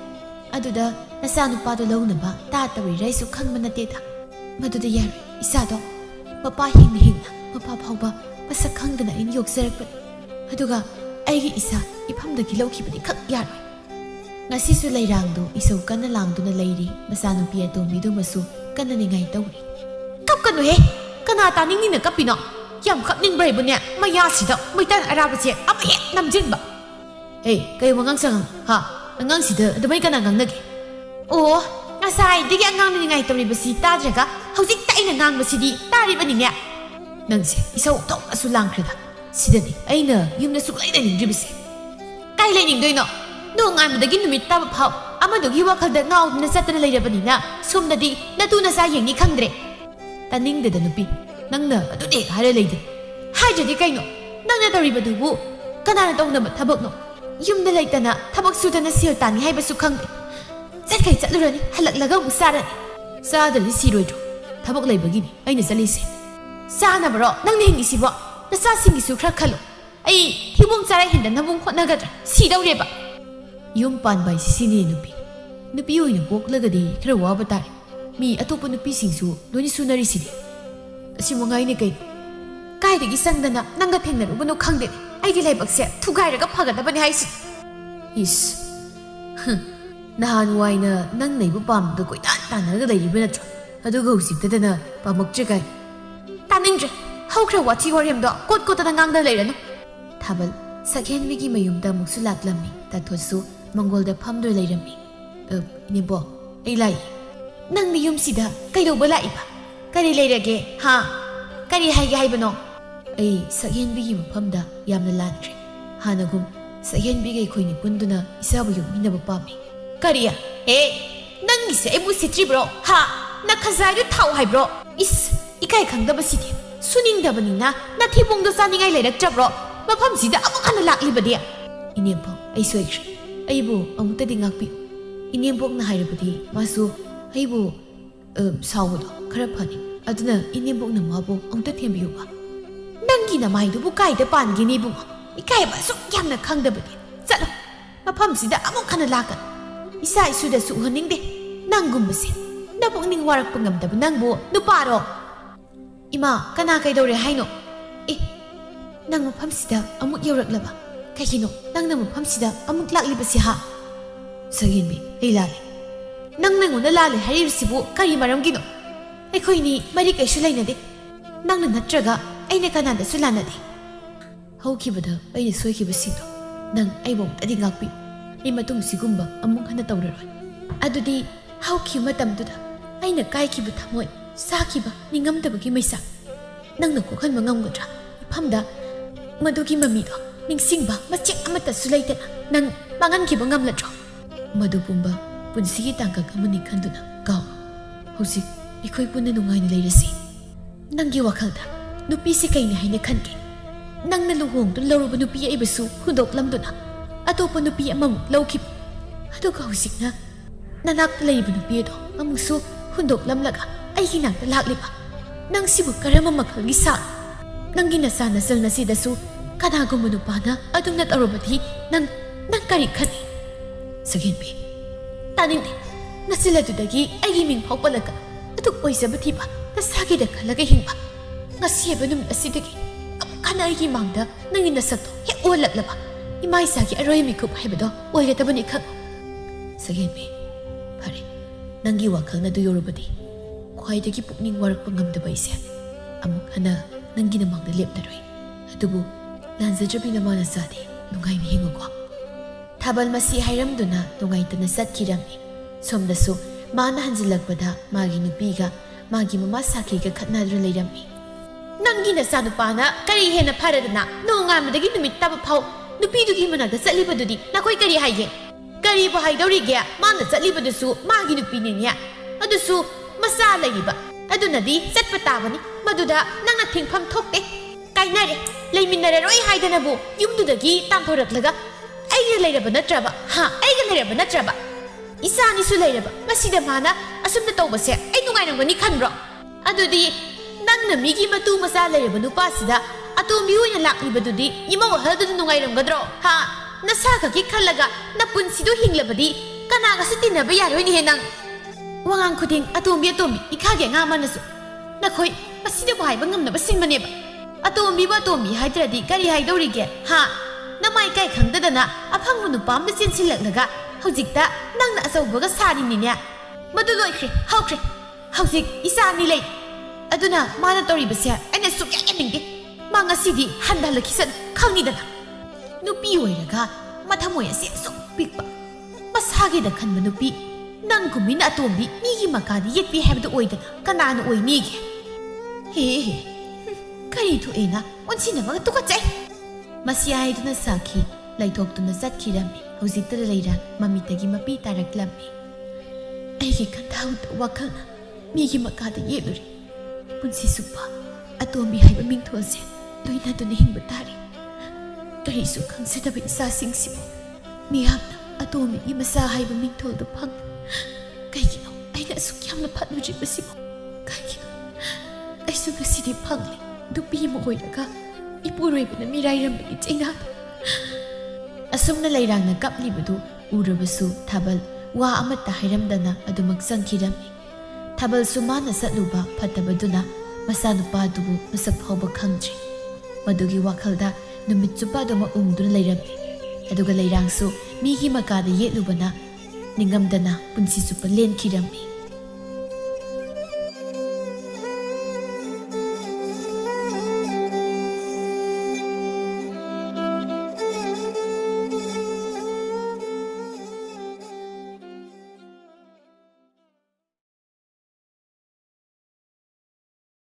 ꯑꯗꯨꯗ ꯅꯆꯥꯅꯨꯄꯥꯗꯣ ꯂꯧꯅꯕ ꯇꯧꯔꯤꯔꯥ ꯑꯩꯁꯨ ꯈꯪꯕ ꯅꯠꯇꯦꯗ ꯃꯗꯨꯗ ꯌꯥꯔꯣꯏ ꯏꯆꯥꯗꯣ ꯃꯄꯥ ꯍꯤꯡꯅ ꯃꯄꯥ ꯐꯥꯎꯕ ꯃꯁꯛ ꯈꯪꯗꯅ ꯑꯩꯅ ꯌꯣꯛꯆꯔꯛꯄꯅꯤ ꯑꯗꯨꯒ ꯑꯩꯒꯤ ꯏꯆꯥ ꯏꯐꯝꯗꯒꯤ ꯂꯧꯈꯤꯕꯗꯤ ꯈꯛ ꯌꯥꯔꯣꯏ ꯉꯁꯤꯁꯨ ꯂꯩꯔꯥꯡꯗꯣ ꯏꯁꯧ ꯀꯟꯅ ꯂꯥꯡꯗꯨꯅ ꯂꯩꯔꯤ ꯃꯆꯥꯅꯨꯄꯤ ꯑꯇꯣꯝꯕꯤꯗꯨꯃꯁꯨ ꯀꯟꯅ ꯅꯤꯡꯉꯥꯏ ꯇꯧꯔꯤ ꯀꯞꯀꯅꯨꯍꯦ ꯀꯅꯥ ꯇꯥꯅꯤꯡꯅꯤꯅ ꯀꯞꯄꯤꯅꯣ ꯌꯥꯝ ꯀꯞꯅꯤꯡꯕ꯭ꯔ ꯍꯥꯏꯕꯅꯦ ꯃꯌꯥꯁꯤꯗ ꯃꯩꯇꯥꯟ ꯑꯔꯥꯕꯁꯦ ꯑꯃ ꯍꯦꯛ ꯅꯝꯖꯤꯟꯕ ꯀꯩ ꯋꯥꯉꯥꯡ ꯁꯉꯥꯡ ꯑꯉꯥꯡꯁꯤꯗ ꯑꯗꯨꯃꯥꯏ ꯀꯅꯥ ꯉꯥꯡꯅꯒꯦ ꯑꯣ ꯉꯁꯥꯏꯗꯒꯤ ꯑꯉꯥꯡꯅ ꯅꯤꯡꯉꯥꯏ ꯇꯧꯔꯤꯕꯁꯤ ꯇꯥꯗ꯭ꯔꯒ ꯍꯧꯖꯤꯛꯇ ꯑꯩꯅ ꯉꯥꯡꯕꯁꯤꯗꯤ ꯇꯥꯔꯤꯕꯅꯤꯅꯦ ꯅꯪꯁꯦ ꯏꯁꯧ ꯊꯣꯛꯅꯁꯨ ꯂꯥꯡꯈ꯭ꯔꯦꯗ ꯁꯤꯗꯅꯤ ꯑꯩꯅ ꯌꯨꯝꯗ ꯁꯨꯛꯂꯩ ꯂꯩꯅꯤꯡꯗ꯭ꯔꯤꯕꯁꯦ ꯀꯥꯏ ꯂꯩꯅꯤꯡꯗꯣꯏꯅꯣ ꯅꯣꯡꯉꯥꯟꯕꯗꯒꯤ ꯅꯨꯃꯤꯠ ꯇꯥꯕ ꯐꯥꯎ ꯑꯃꯗꯨꯒꯤ ꯋꯥꯈꯜꯗ ꯉꯥꯎꯗꯨꯅ ꯆꯠꯇꯅ ꯂꯩꯔꯕꯅꯤꯅ ꯁꯣꯝꯗꯗꯤ ꯅꯇꯨ ꯅꯆꯥ ꯌꯦꯡꯅꯤ ꯈꯪꯗ꯭ꯔꯦ ꯇꯥꯅꯤꯡꯗꯦꯗ ꯅꯨꯄꯤ ꯅꯪꯅ ꯑꯗꯨꯗꯤ ꯍꯥꯏꯔ ꯂꯩꯗꯦ ꯍꯥꯏꯗ꯭ꯔꯗꯤ ꯀꯩꯅꯣ ꯅꯪꯅ ꯇꯧꯔꯤꯕꯗꯨꯕꯨ ꯀꯅꯥꯅ ꯇꯧꯅꯕ ꯊꯕꯛꯅꯣ ꯌꯨꯝꯗ ꯂꯩꯇꯅ ꯊꯕꯛ ꯁꯨꯗꯅ ꯁꯦꯜ ꯇꯥꯅꯤ ꯍꯥꯏꯕꯁꯨ ꯈꯪꯗꯦ ꯆꯠꯈꯩ ꯆꯠꯂꯨꯔꯅꯤ ꯍꯜꯂꯛꯂꯒ ꯑꯃꯨꯛ ꯆꯥꯔꯅꯤ ꯆꯥꯗ꯭ꯔꯗꯤ ꯁꯤꯔꯣꯏꯗ꯭ꯔꯣ ꯊꯕꯛ ꯂꯩꯕꯒꯤꯅꯤ ꯑꯩꯅ ꯆꯠꯂꯤꯁꯦ ꯆꯥꯅꯕꯔꯣ ꯅꯪꯅ ꯍꯤꯡꯉꯤꯁꯤꯕꯣ ꯅꯆꯥꯁꯤꯡꯒꯤꯁꯨ ꯈꯔ ꯈꯜꯂꯨ ꯑꯩ ꯊꯤꯕꯣꯡ ꯆꯥꯔ ꯍꯦꯟꯗꯅꯕꯨ ꯍꯣꯠꯅꯒꯗ꯭ꯔꯥ ꯁꯤꯗꯧꯔꯦꯕ ꯌꯨꯝ ꯄꯥꯟꯕ ꯍꯥꯏꯁꯤ ꯁꯤꯅꯦ ꯅꯨꯄꯤ ꯑꯣꯏꯅ ꯄꯣꯛꯂꯒꯗꯤ ꯈꯔ ꯋꯥꯕ ꯇꯥꯔꯦ ꯃꯤ ꯑꯇꯣꯞꯄ ꯅꯨꯄꯤꯁꯤꯡꯁꯨ ꯂꯣꯏꯅ ꯁꯨꯅꯔꯤꯁꯤꯗꯤ ꯑꯁꯤ ꯃꯉꯥꯏꯅꯦ ꯀꯩꯅꯣ ꯀꯥꯏꯗꯒꯤ ꯆꯪꯗꯅ ꯅꯪꯒ ꯊꯦꯡꯅꯔꯨꯕꯅꯣ ꯈꯪꯗꯦ ꯑꯩꯒꯤ ꯂꯥꯏꯕꯛꯁꯦ ꯊꯨꯒꯥꯏꯔꯒ ꯐꯒꯗꯕꯅꯤ ꯍꯥꯏꯁꯤ ꯏꯁ ꯅꯍꯥꯟꯋꯥꯏꯅ ꯅꯪꯅ ꯑꯩꯕꯨ ꯄꯥꯝꯕꯗ ꯀꯣꯏꯇꯥꯟ ꯇꯥꯟꯅꯔꯒ ꯂꯩꯔꯤꯕ ꯅꯠꯇ꯭ꯔꯣ ꯑꯗꯨꯒ ꯍꯧꯖꯤꯛꯇꯗꯅ ꯄꯥꯝꯃꯛꯇ꯭ꯔꯦ ꯀꯥꯏ ꯇꯥꯅꯤꯡꯗ꯭ꯔꯦ ꯍꯧꯈ꯭ꯔ ꯋꯥꯊꯤ ꯋꯥꯔꯦꯝꯗꯣ ꯀꯣꯠꯇꯅ ꯉꯥꯡꯗ ꯂꯩꯔꯅꯨ ꯊꯥꯕꯜ ꯁꯛꯍꯦꯟꯕꯤꯒꯤ ꯃꯌꯨꯝꯗ ꯑꯃꯨꯛꯁꯨ ꯂꯥꯛꯂꯝꯃꯤ ꯇꯥꯊꯣꯠꯁꯨ ꯃꯪꯒꯣꯜꯗ ꯐꯝꯗꯨꯅ ꯂꯩꯔꯝꯃꯤ ꯏꯅꯦꯕꯣ ꯑꯩ ꯂꯥꯛꯏ ꯅꯪꯅ ꯌꯨꯝꯁꯤꯗ ꯀꯩꯗꯧꯕ ꯂꯥꯛꯏꯕ ꯀꯔꯤ ꯂꯩꯔꯒꯦ ꯀꯔꯤ ꯍꯥꯏꯒꯦ ꯍꯥꯏꯕꯅꯣ ꯑꯩ ꯁꯛꯍꯦꯟꯕꯤꯒꯤ ꯃꯐꯝꯗ ꯌꯥꯝꯅ ꯂꯥꯟꯈ꯭ꯔꯦ ꯍꯥꯟꯅꯒꯨꯝ ꯁꯛꯍꯦꯟꯕꯤꯒ ꯑꯩꯈꯣꯏꯅꯤ ꯄꯨꯟꯗꯨꯅ ꯏꯆꯥꯕꯨ ꯌꯣꯛꯃꯤꯟꯅꯕ ꯄꯥꯝꯃꯤ ꯀꯔꯤ ꯅꯪꯒꯤꯁꯦ ꯑꯩꯕꯨ ꯁꯤꯠꯇ꯭ꯔꯤꯕ꯭ꯔꯣ ꯅꯈꯖꯥꯏꯗꯨ ꯊꯥꯎ ꯍꯥꯏꯕ꯭ꯔꯣ ꯏꯁ ꯏꯀꯥꯏ ꯈꯪꯗꯕꯁꯤꯗꯤ ꯁꯨꯅꯤꯡꯗꯕꯅꯤꯅ ꯅꯊꯤꯕꯣꯡꯗꯣ ꯆꯥꯅꯤꯡꯉꯥꯏ ꯂꯩꯔꯛꯇ꯭ꯔꯕ꯭ꯔꯣ ꯃꯐꯝꯁꯤꯗ ꯑꯃꯨꯛ ꯍꯟꯅ ꯂꯥꯛꯂꯤꯕꯗꯤ ꯏꯅꯦꯝꯄꯣꯛ ꯑꯩ ꯁꯣꯏꯈ꯭ꯔꯦ ꯑꯩꯕꯨ ꯑꯃꯨꯛꯇꯗꯤ ꯉꯥꯛꯄꯤꯌꯨ ꯏꯅꯦꯝꯄꯣꯛꯅ ꯍꯥꯏꯔꯕꯗꯤ ꯃꯥꯁꯨ ꯑꯩꯕꯨ ꯁꯥꯎꯕꯗꯣ ꯈꯔ ꯐꯅꯤ ꯑꯗꯨꯅ ꯏꯅꯦꯝꯄꯣꯛꯅ ꯃꯥꯕꯨ ꯑꯃꯨꯛꯇ ꯊꯦꯝꯕꯤꯌꯨꯕ ꯅꯪꯒꯤ ꯅꯃꯥꯏꯗꯨꯕꯨ ꯀꯥꯏꯗ ꯄꯥꯟꯒꯦꯅꯦ ꯏꯕꯨꯡꯉꯣ ꯏꯀꯥꯏꯕ ꯑꯁꯨꯛ ꯌꯥꯝꯅ ꯈꯪꯗꯕꯗꯤ ꯆꯠꯂꯣ ꯃꯐꯝꯁꯤꯗ ꯑꯃꯨꯛ ꯍꯟꯅ ꯂꯥꯛꯀꯅꯨ ꯏꯆꯥ ꯏꯁꯨꯗꯁꯨ ꯎꯍꯟꯅꯤꯡꯗꯦ ꯅꯪꯒꯨꯝꯕꯁꯦ ꯅꯄꯨꯛꯅꯤꯡ ꯋꯥꯔꯛꯄ ꯉꯝꯗꯕ ꯅꯪꯕꯨ ꯅꯨꯄꯥꯔꯣ 이마 까나 그이도래 하이노 에 낭 팜시다 아묵 여락라바 가이노 낭나 팜시다 아묵 락리바시 하 서긴비 에이라레 낭낭오나 라레 하리르시부 까리 마람기노 에코이니 마리 까이슈 라이나데 낭나 나트라가 아이네 까나다 술라나데 하우키바다 아이네 소이키바시도 낭 아이봉 따디 각비 이 마tung 시군바 아묵 하나 떠오르로이 아두디 하우키 마담두다 아이네 까이키부 타모이 사키바 닝감다부기 메이사 낭나 코칸마 ngamgadra iphamda madugi mamido ningsingba machek amata sulaitana nang mangankiba ngamladro madu pumba punsigi tangka kamani khanduna kaw hojik ikoi punna nungaina leirasi nanggi wakhalda nupi se kaina haina khange nangna luhong tu lawruba nupi aibasu hundoklamduna atopa nupi amam lawkhib aduga hojikna nanak leiba nupi do amusu hundoklamlaga ꯑꯩꯒꯤ ꯅꯥꯛꯇ ꯂꯥꯛꯂꯤꯕ ꯅꯪ ꯁꯤꯕꯨ ꯀꯔꯝꯕ ꯃꯈꯜꯒꯤ ꯁꯥ ꯅꯪꯒꯤ ꯅꯆꯥ ꯅꯁꯜ ꯅꯁꯤꯗꯁꯨ ꯀꯅꯥꯒꯨꯝꯕ ꯅꯨꯄꯥꯅ ꯑꯗꯨꯝꯅ ꯇꯧꯔꯕꯗꯤ ꯅꯪ ꯀꯔꯤ ꯈꯟꯅꯤ ꯁꯒꯦꯟꯕꯤ ꯇꯥꯅꯤꯡꯗꯦ ꯅꯆꯤꯜ ꯑꯗꯨꯗꯒꯤ ꯑꯩꯒꯤ ꯃꯤꯡ ꯐꯥꯎ ꯄꯜꯂꯒ ꯑꯗꯨꯛ ꯑꯣꯏꯖꯕ ꯊꯤꯕ ꯅꯁꯥꯒꯤꯗ ꯈꯜꯂꯒ ꯍꯤꯡꯕ ꯉꯁꯤ ꯍꯥꯏꯕ ꯅꯨꯃꯤꯠ ꯑꯁꯤꯗꯒꯤ ꯑꯃꯨꯛ ꯍꯟꯅ ꯑꯩꯒꯤ ꯃꯥꯡꯗ ꯅꯪꯒꯤ ꯅꯁꯛꯇꯣ ꯍꯦꯛ ꯑꯣꯜꯂꯛꯂꯕ ꯏꯃꯥ ꯏꯆꯥꯒꯤ ꯑꯔꯣꯏ ꯃꯤꯀꯨꯞ ꯍꯥꯏꯕꯗꯣ ꯑꯣꯏꯒꯗꯕꯅꯤ ꯈꯪꯉꯨ ꯁꯒꯦꯟꯕꯤ ꯐꯔꯦ ꯅꯪꯒꯤ ꯋꯥꯈꯜꯅꯗꯨ ꯌꯧꯔꯕꯗꯤ ꯈ꯭ꯋꯥꯏꯗꯒꯤ ꯄꯨꯛꯅꯤꯡ ꯋꯥꯔꯛꯄ ꯉꯝꯗꯕ ꯑꯩꯁꯦ ꯑꯃꯨꯛ ꯍꯟꯅ ꯅꯪꯒꯤ ꯅꯃꯥꯡꯗ ꯂꯦꯞꯂꯔꯣꯏ ꯑꯗꯨꯕꯨ ꯂꯥꯟꯖꯗ꯭ꯔꯕꯤ ꯅꯃꯥ ꯅꯆꯥꯗꯤ ꯅꯨꯡꯉꯥꯏꯅ ꯍꯤꯡꯉꯨꯀꯣ ꯊꯥꯕꯜ ꯃꯁꯤ ꯍꯥꯏꯔꯝꯗꯨꯅ ꯅꯨꯡꯉꯥꯏꯇꯅ ꯆꯠꯈꯤꯔꯝꯃꯤ ꯁꯣꯝꯗꯁꯨ ꯃꯥꯅ ꯍꯟꯖꯤꯜꯂꯛꯄꯗ ꯃꯥꯒꯤ ꯅꯨꯄꯤꯒ ꯃꯥꯒꯤ ꯃꯃꯥ ꯁꯥꯈꯤꯒ ꯈꯠꯅꯗꯨꯅ ꯂꯩꯔꯝꯃꯤ ꯅꯪꯒꯤ ꯅꯆꯥꯅꯨꯄꯥꯅ ꯀꯔꯤ ꯍꯦꯟꯅ ꯐꯔꯗꯅ ꯅꯣꯡꯉꯥꯟꯕꯗꯒꯤ ꯅꯨꯃꯤꯠ ꯇꯥꯕ ꯐꯥꯎ ꯅꯨꯄꯤꯗꯨꯒꯤ ꯃꯅꯥꯛꯇ ꯆꯠꯂꯤꯕꯗꯨꯗꯤ ꯅꯈꯣꯏ ꯀꯔꯤ ꯍꯥꯏꯒꯦ ꯀꯔꯤꯕꯨ ꯍꯥꯏꯗꯧꯔꯤꯒꯦ ꯃꯥꯅ ꯆꯠꯂꯤꯕꯗꯨꯁꯨ ꯃꯥꯒꯤ ꯅꯨꯄꯤꯅꯤꯅꯦ ꯑꯗꯨꯁꯨ ꯃꯆꯥ ꯂꯩꯔꯤꯕ ꯑꯗꯨꯅꯗꯤ ꯆꯠꯄ ꯇꯥꯕꯅꯤ ꯃꯗꯨꯗ ꯅꯪꯅ ꯊꯤꯡꯐꯝ ꯊꯣꯛꯇꯦ ꯀꯥꯏꯅꯔꯦ ꯂꯩꯃꯤꯟꯅꯔꯔꯣꯏ ꯍꯥꯏꯗꯅꯕꯨ ꯌꯨꯝꯗꯨꯗꯒꯤ ꯇꯥꯟꯊꯣꯔꯛꯂꯒ ꯑꯩꯒ ꯂꯩꯔꯕ ꯅꯠꯇ꯭ꯔꯕ ꯑꯩꯒ ꯂꯩꯔꯕ ꯅꯠꯇ꯭ꯔꯕ ꯏꯆꯥꯅꯤꯁꯨ ꯂꯩꯔꯕ ꯃꯁꯤꯗ ꯃꯥꯅ ꯑꯁꯨꯝꯅ ꯇꯧꯕꯁꯦ ꯑꯩ ꯅꯨꯡꯉꯥꯏꯔꯝꯒꯅꯤ ꯈꯟꯕ꯭ꯔꯣ ꯑꯗꯨꯗꯤ ꯅꯪꯅ ꯃꯤꯒꯤ ꯃꯇꯨ ꯃꯆꯥ ꯂꯩꯔꯕ ꯅꯨꯄꯥꯁꯤꯗ ꯑꯇꯣꯝꯕꯤ ꯑꯣꯏꯅ ꯂꯥꯛꯂꯤꯕꯗꯨꯗꯤ ꯏꯃꯧ ꯑꯍꯜꯗꯨꯅ ꯅꯨꯡꯉꯥꯏꯔꯝꯒꯗ꯭ꯔꯣ ꯅꯁꯥꯈꯛꯀꯤ ꯈꯜꯂꯒ ꯅꯄꯨꯟꯁꯤꯗꯣ ꯍꯤꯡꯂꯕꯗꯤ ꯀꯅꯥꯒꯁꯨ ꯇꯤꯟꯅꯕ ꯌꯥꯔꯣꯏꯅꯦꯍꯦ ꯅꯪ ꯋꯥꯉꯥꯡ ꯈꯨꯗꯤꯡ ꯑꯇꯣꯝꯕꯤ ꯏꯈꯥꯒꯤ ꯑꯉꯥꯡ ꯑꯃꯅꯁꯨ ꯅꯈꯣꯏ ꯃꯁꯤꯗꯕꯨ ꯍꯥꯏꯕ ꯉꯝꯅꯕ ꯁꯤꯟꯕꯅꯦꯕ ꯑꯇꯣꯝꯕꯤꯕꯨ ꯑꯇꯣꯝꯕꯤ ꯍꯥꯏꯗ꯭ꯔꯗꯤ ꯀꯔꯤ ꯍꯥꯏꯗꯧꯔꯤꯒꯦ ꯅꯃꯥꯏ ꯀꯥꯏ ꯈꯪꯗꯗꯅ ꯑꯐꯪꯕ ꯅꯨꯄꯥ ꯑꯃꯗ ꯆꯦꯟꯁꯤꯜꯂꯛꯂꯒ ꯍꯧꯖꯤꯛꯇ ꯅꯪꯅ ꯑꯆꯧꯕꯒ ꯁꯥꯔꯤꯅꯤꯅꯦ ꯃꯗꯨ ꯂꯣꯏꯈ꯭ꯔꯦ ꯍꯧꯈ꯭ꯔꯦ ꯍꯧꯖꯤꯛ ꯏꯆꯥ ꯑꯅꯤ ꯂꯩ ꯑꯗꯨꯅ ꯃꯥꯅ ꯇꯧꯔꯤꯕꯁꯦ ꯑꯩꯅ ꯁꯨꯛꯌꯥ ꯌꯥꯅꯤꯡꯗꯦ ꯃꯥ ꯉꯁꯤꯗꯤ ꯍꯟꯊꯍꯜꯂꯛꯈꯤꯁꯅꯨ ꯈꯪꯅꯤꯗꯅ ꯅꯨꯄꯤ ꯑꯣꯏꯔꯒ ꯃꯊꯃꯣꯏ ꯑꯁꯤ ꯑꯁꯨꯛ ꯄꯤꯛꯄ ꯃꯁꯥꯒꯤꯗ ꯈꯟꯕ ꯅꯨꯄꯤ ꯅꯪꯒꯨꯝꯕꯤꯅ ꯑꯇꯣꯝꯕꯤ ꯃꯤꯒꯤ ꯃꯀꯥꯗ ꯌꯦꯠꯄꯤ ꯍꯥꯏꯕꯗꯨ ꯑꯣꯏꯗꯅ ꯀꯅꯥꯅ ꯑꯣꯏꯅꯤꯒꯦ ꯍꯦ ꯀꯔꯤ ꯊꯣꯛꯑꯦꯅ ꯑꯣꯟꯁꯤꯟꯅꯕꯒ ꯇꯨꯀꯠꯆꯩ ꯃꯁꯤ ꯍꯥꯏꯗꯨꯅ ꯁꯥꯈꯤ ꯂꯩꯊꯣꯛꯇꯨꯅ ꯆꯠꯈꯤꯔꯝꯃꯤ ꯍꯧꯖꯤꯛꯇ ꯂꯩꯔꯥꯡ ꯃꯃꯤꯠꯇꯒꯤ ꯃꯄꯤ ꯇꯥꯔꯛꯂꯝꯃꯤ ꯑꯩꯒꯤ ꯈꯟꯊꯥꯡꯗ ꯋꯥꯈꯜꯅ ꯃꯤꯒꯤ ꯃꯀꯥꯗ ꯌꯦꯠꯂꯨꯔꯤ ꯄꯨꯟꯁꯤ ꯆꯨꯞꯄ ꯑꯇꯣꯝꯕꯤ ꯍꯥꯏꯕ ꯃꯤꯡꯊꯣꯜꯁꯦ ꯂꯣꯏꯅꯗꯨꯅ ꯍꯤꯡꯕ ꯇꯥꯔꯤ ꯀꯔꯤꯁꯨ ꯈꯪꯖꯗꯕ ꯏꯆꯥꯁꯤꯡꯁꯤꯕꯨ ꯃꯤꯌꯥꯝꯅ ꯑꯇꯣꯝꯕꯤꯒꯤ ꯃꯆꯥ ꯍꯥꯏꯕ ꯃꯤꯡꯊꯣꯜꯗꯨ ꯐꯪ ꯀꯩꯒꯤꯅꯣ ꯑꯩꯅ ꯑꯁꯨꯛ ꯌꯥꯝꯅ ꯐꯠꯂꯨꯗ꯭ꯔꯤꯕꯁꯤꯕꯨ ꯀꯩꯒꯤꯅꯣ ꯑꯩꯁꯨ ꯉꯁꯤꯗꯤ ꯐꯪꯂꯦ ꯅꯨꯄꯤ ꯑꯃ ꯑꯣꯏꯔꯒ ꯏꯄꯨꯔꯣꯏꯕꯅ ꯃꯤꯔꯥꯏꯔꯝꯕꯒꯤ ꯆꯩꯅꯥꯗꯣ ꯑꯁꯨꯝꯅ ꯂꯩꯔꯥꯡꯅ ꯀꯞꯂꯤꯕꯗꯨ ꯎꯔꯕꯁꯨ ꯊꯥꯕꯜ ꯋꯥ ꯑꯃꯠꯇ ꯍꯥꯏꯔꯝꯗꯅ ꯑꯗꯨꯃꯛ ꯆꯪꯈꯤꯔꯝꯃꯤ ꯊꯥꯕꯜꯁꯨ ꯃꯥꯅ ꯆꯠꯂꯨꯕ ꯐꯠꯇꯕꯗꯨꯅ ꯃꯆꯥꯅꯨꯄꯥꯗꯨꯕꯨ ꯃꯁꯛ ꯐꯥꯎꯕ ꯈꯪꯗ꯭ꯔꯤ ꯃꯗꯨꯒꯤ ꯋꯥꯈꯜꯗ ꯅꯨꯃꯤꯠ ꯆꯨꯞꯄ ꯑꯗꯨꯃꯛ ꯎꯪꯗꯨꯅ ꯂꯩꯔꯝꯃꯤ ꯑꯗꯨꯒ ꯂꯩꯔꯥꯡꯁꯨ ꯃꯤꯒꯤ ꯃꯀꯥꯗ ꯌꯦꯠꯂꯨꯕꯅ ꯅꯤꯡꯉꯝꯗꯅ ꯄꯨꯟꯁꯤ ꯆꯨꯞꯄ ꯂꯦꯟꯈꯤꯔꯝꯃꯤ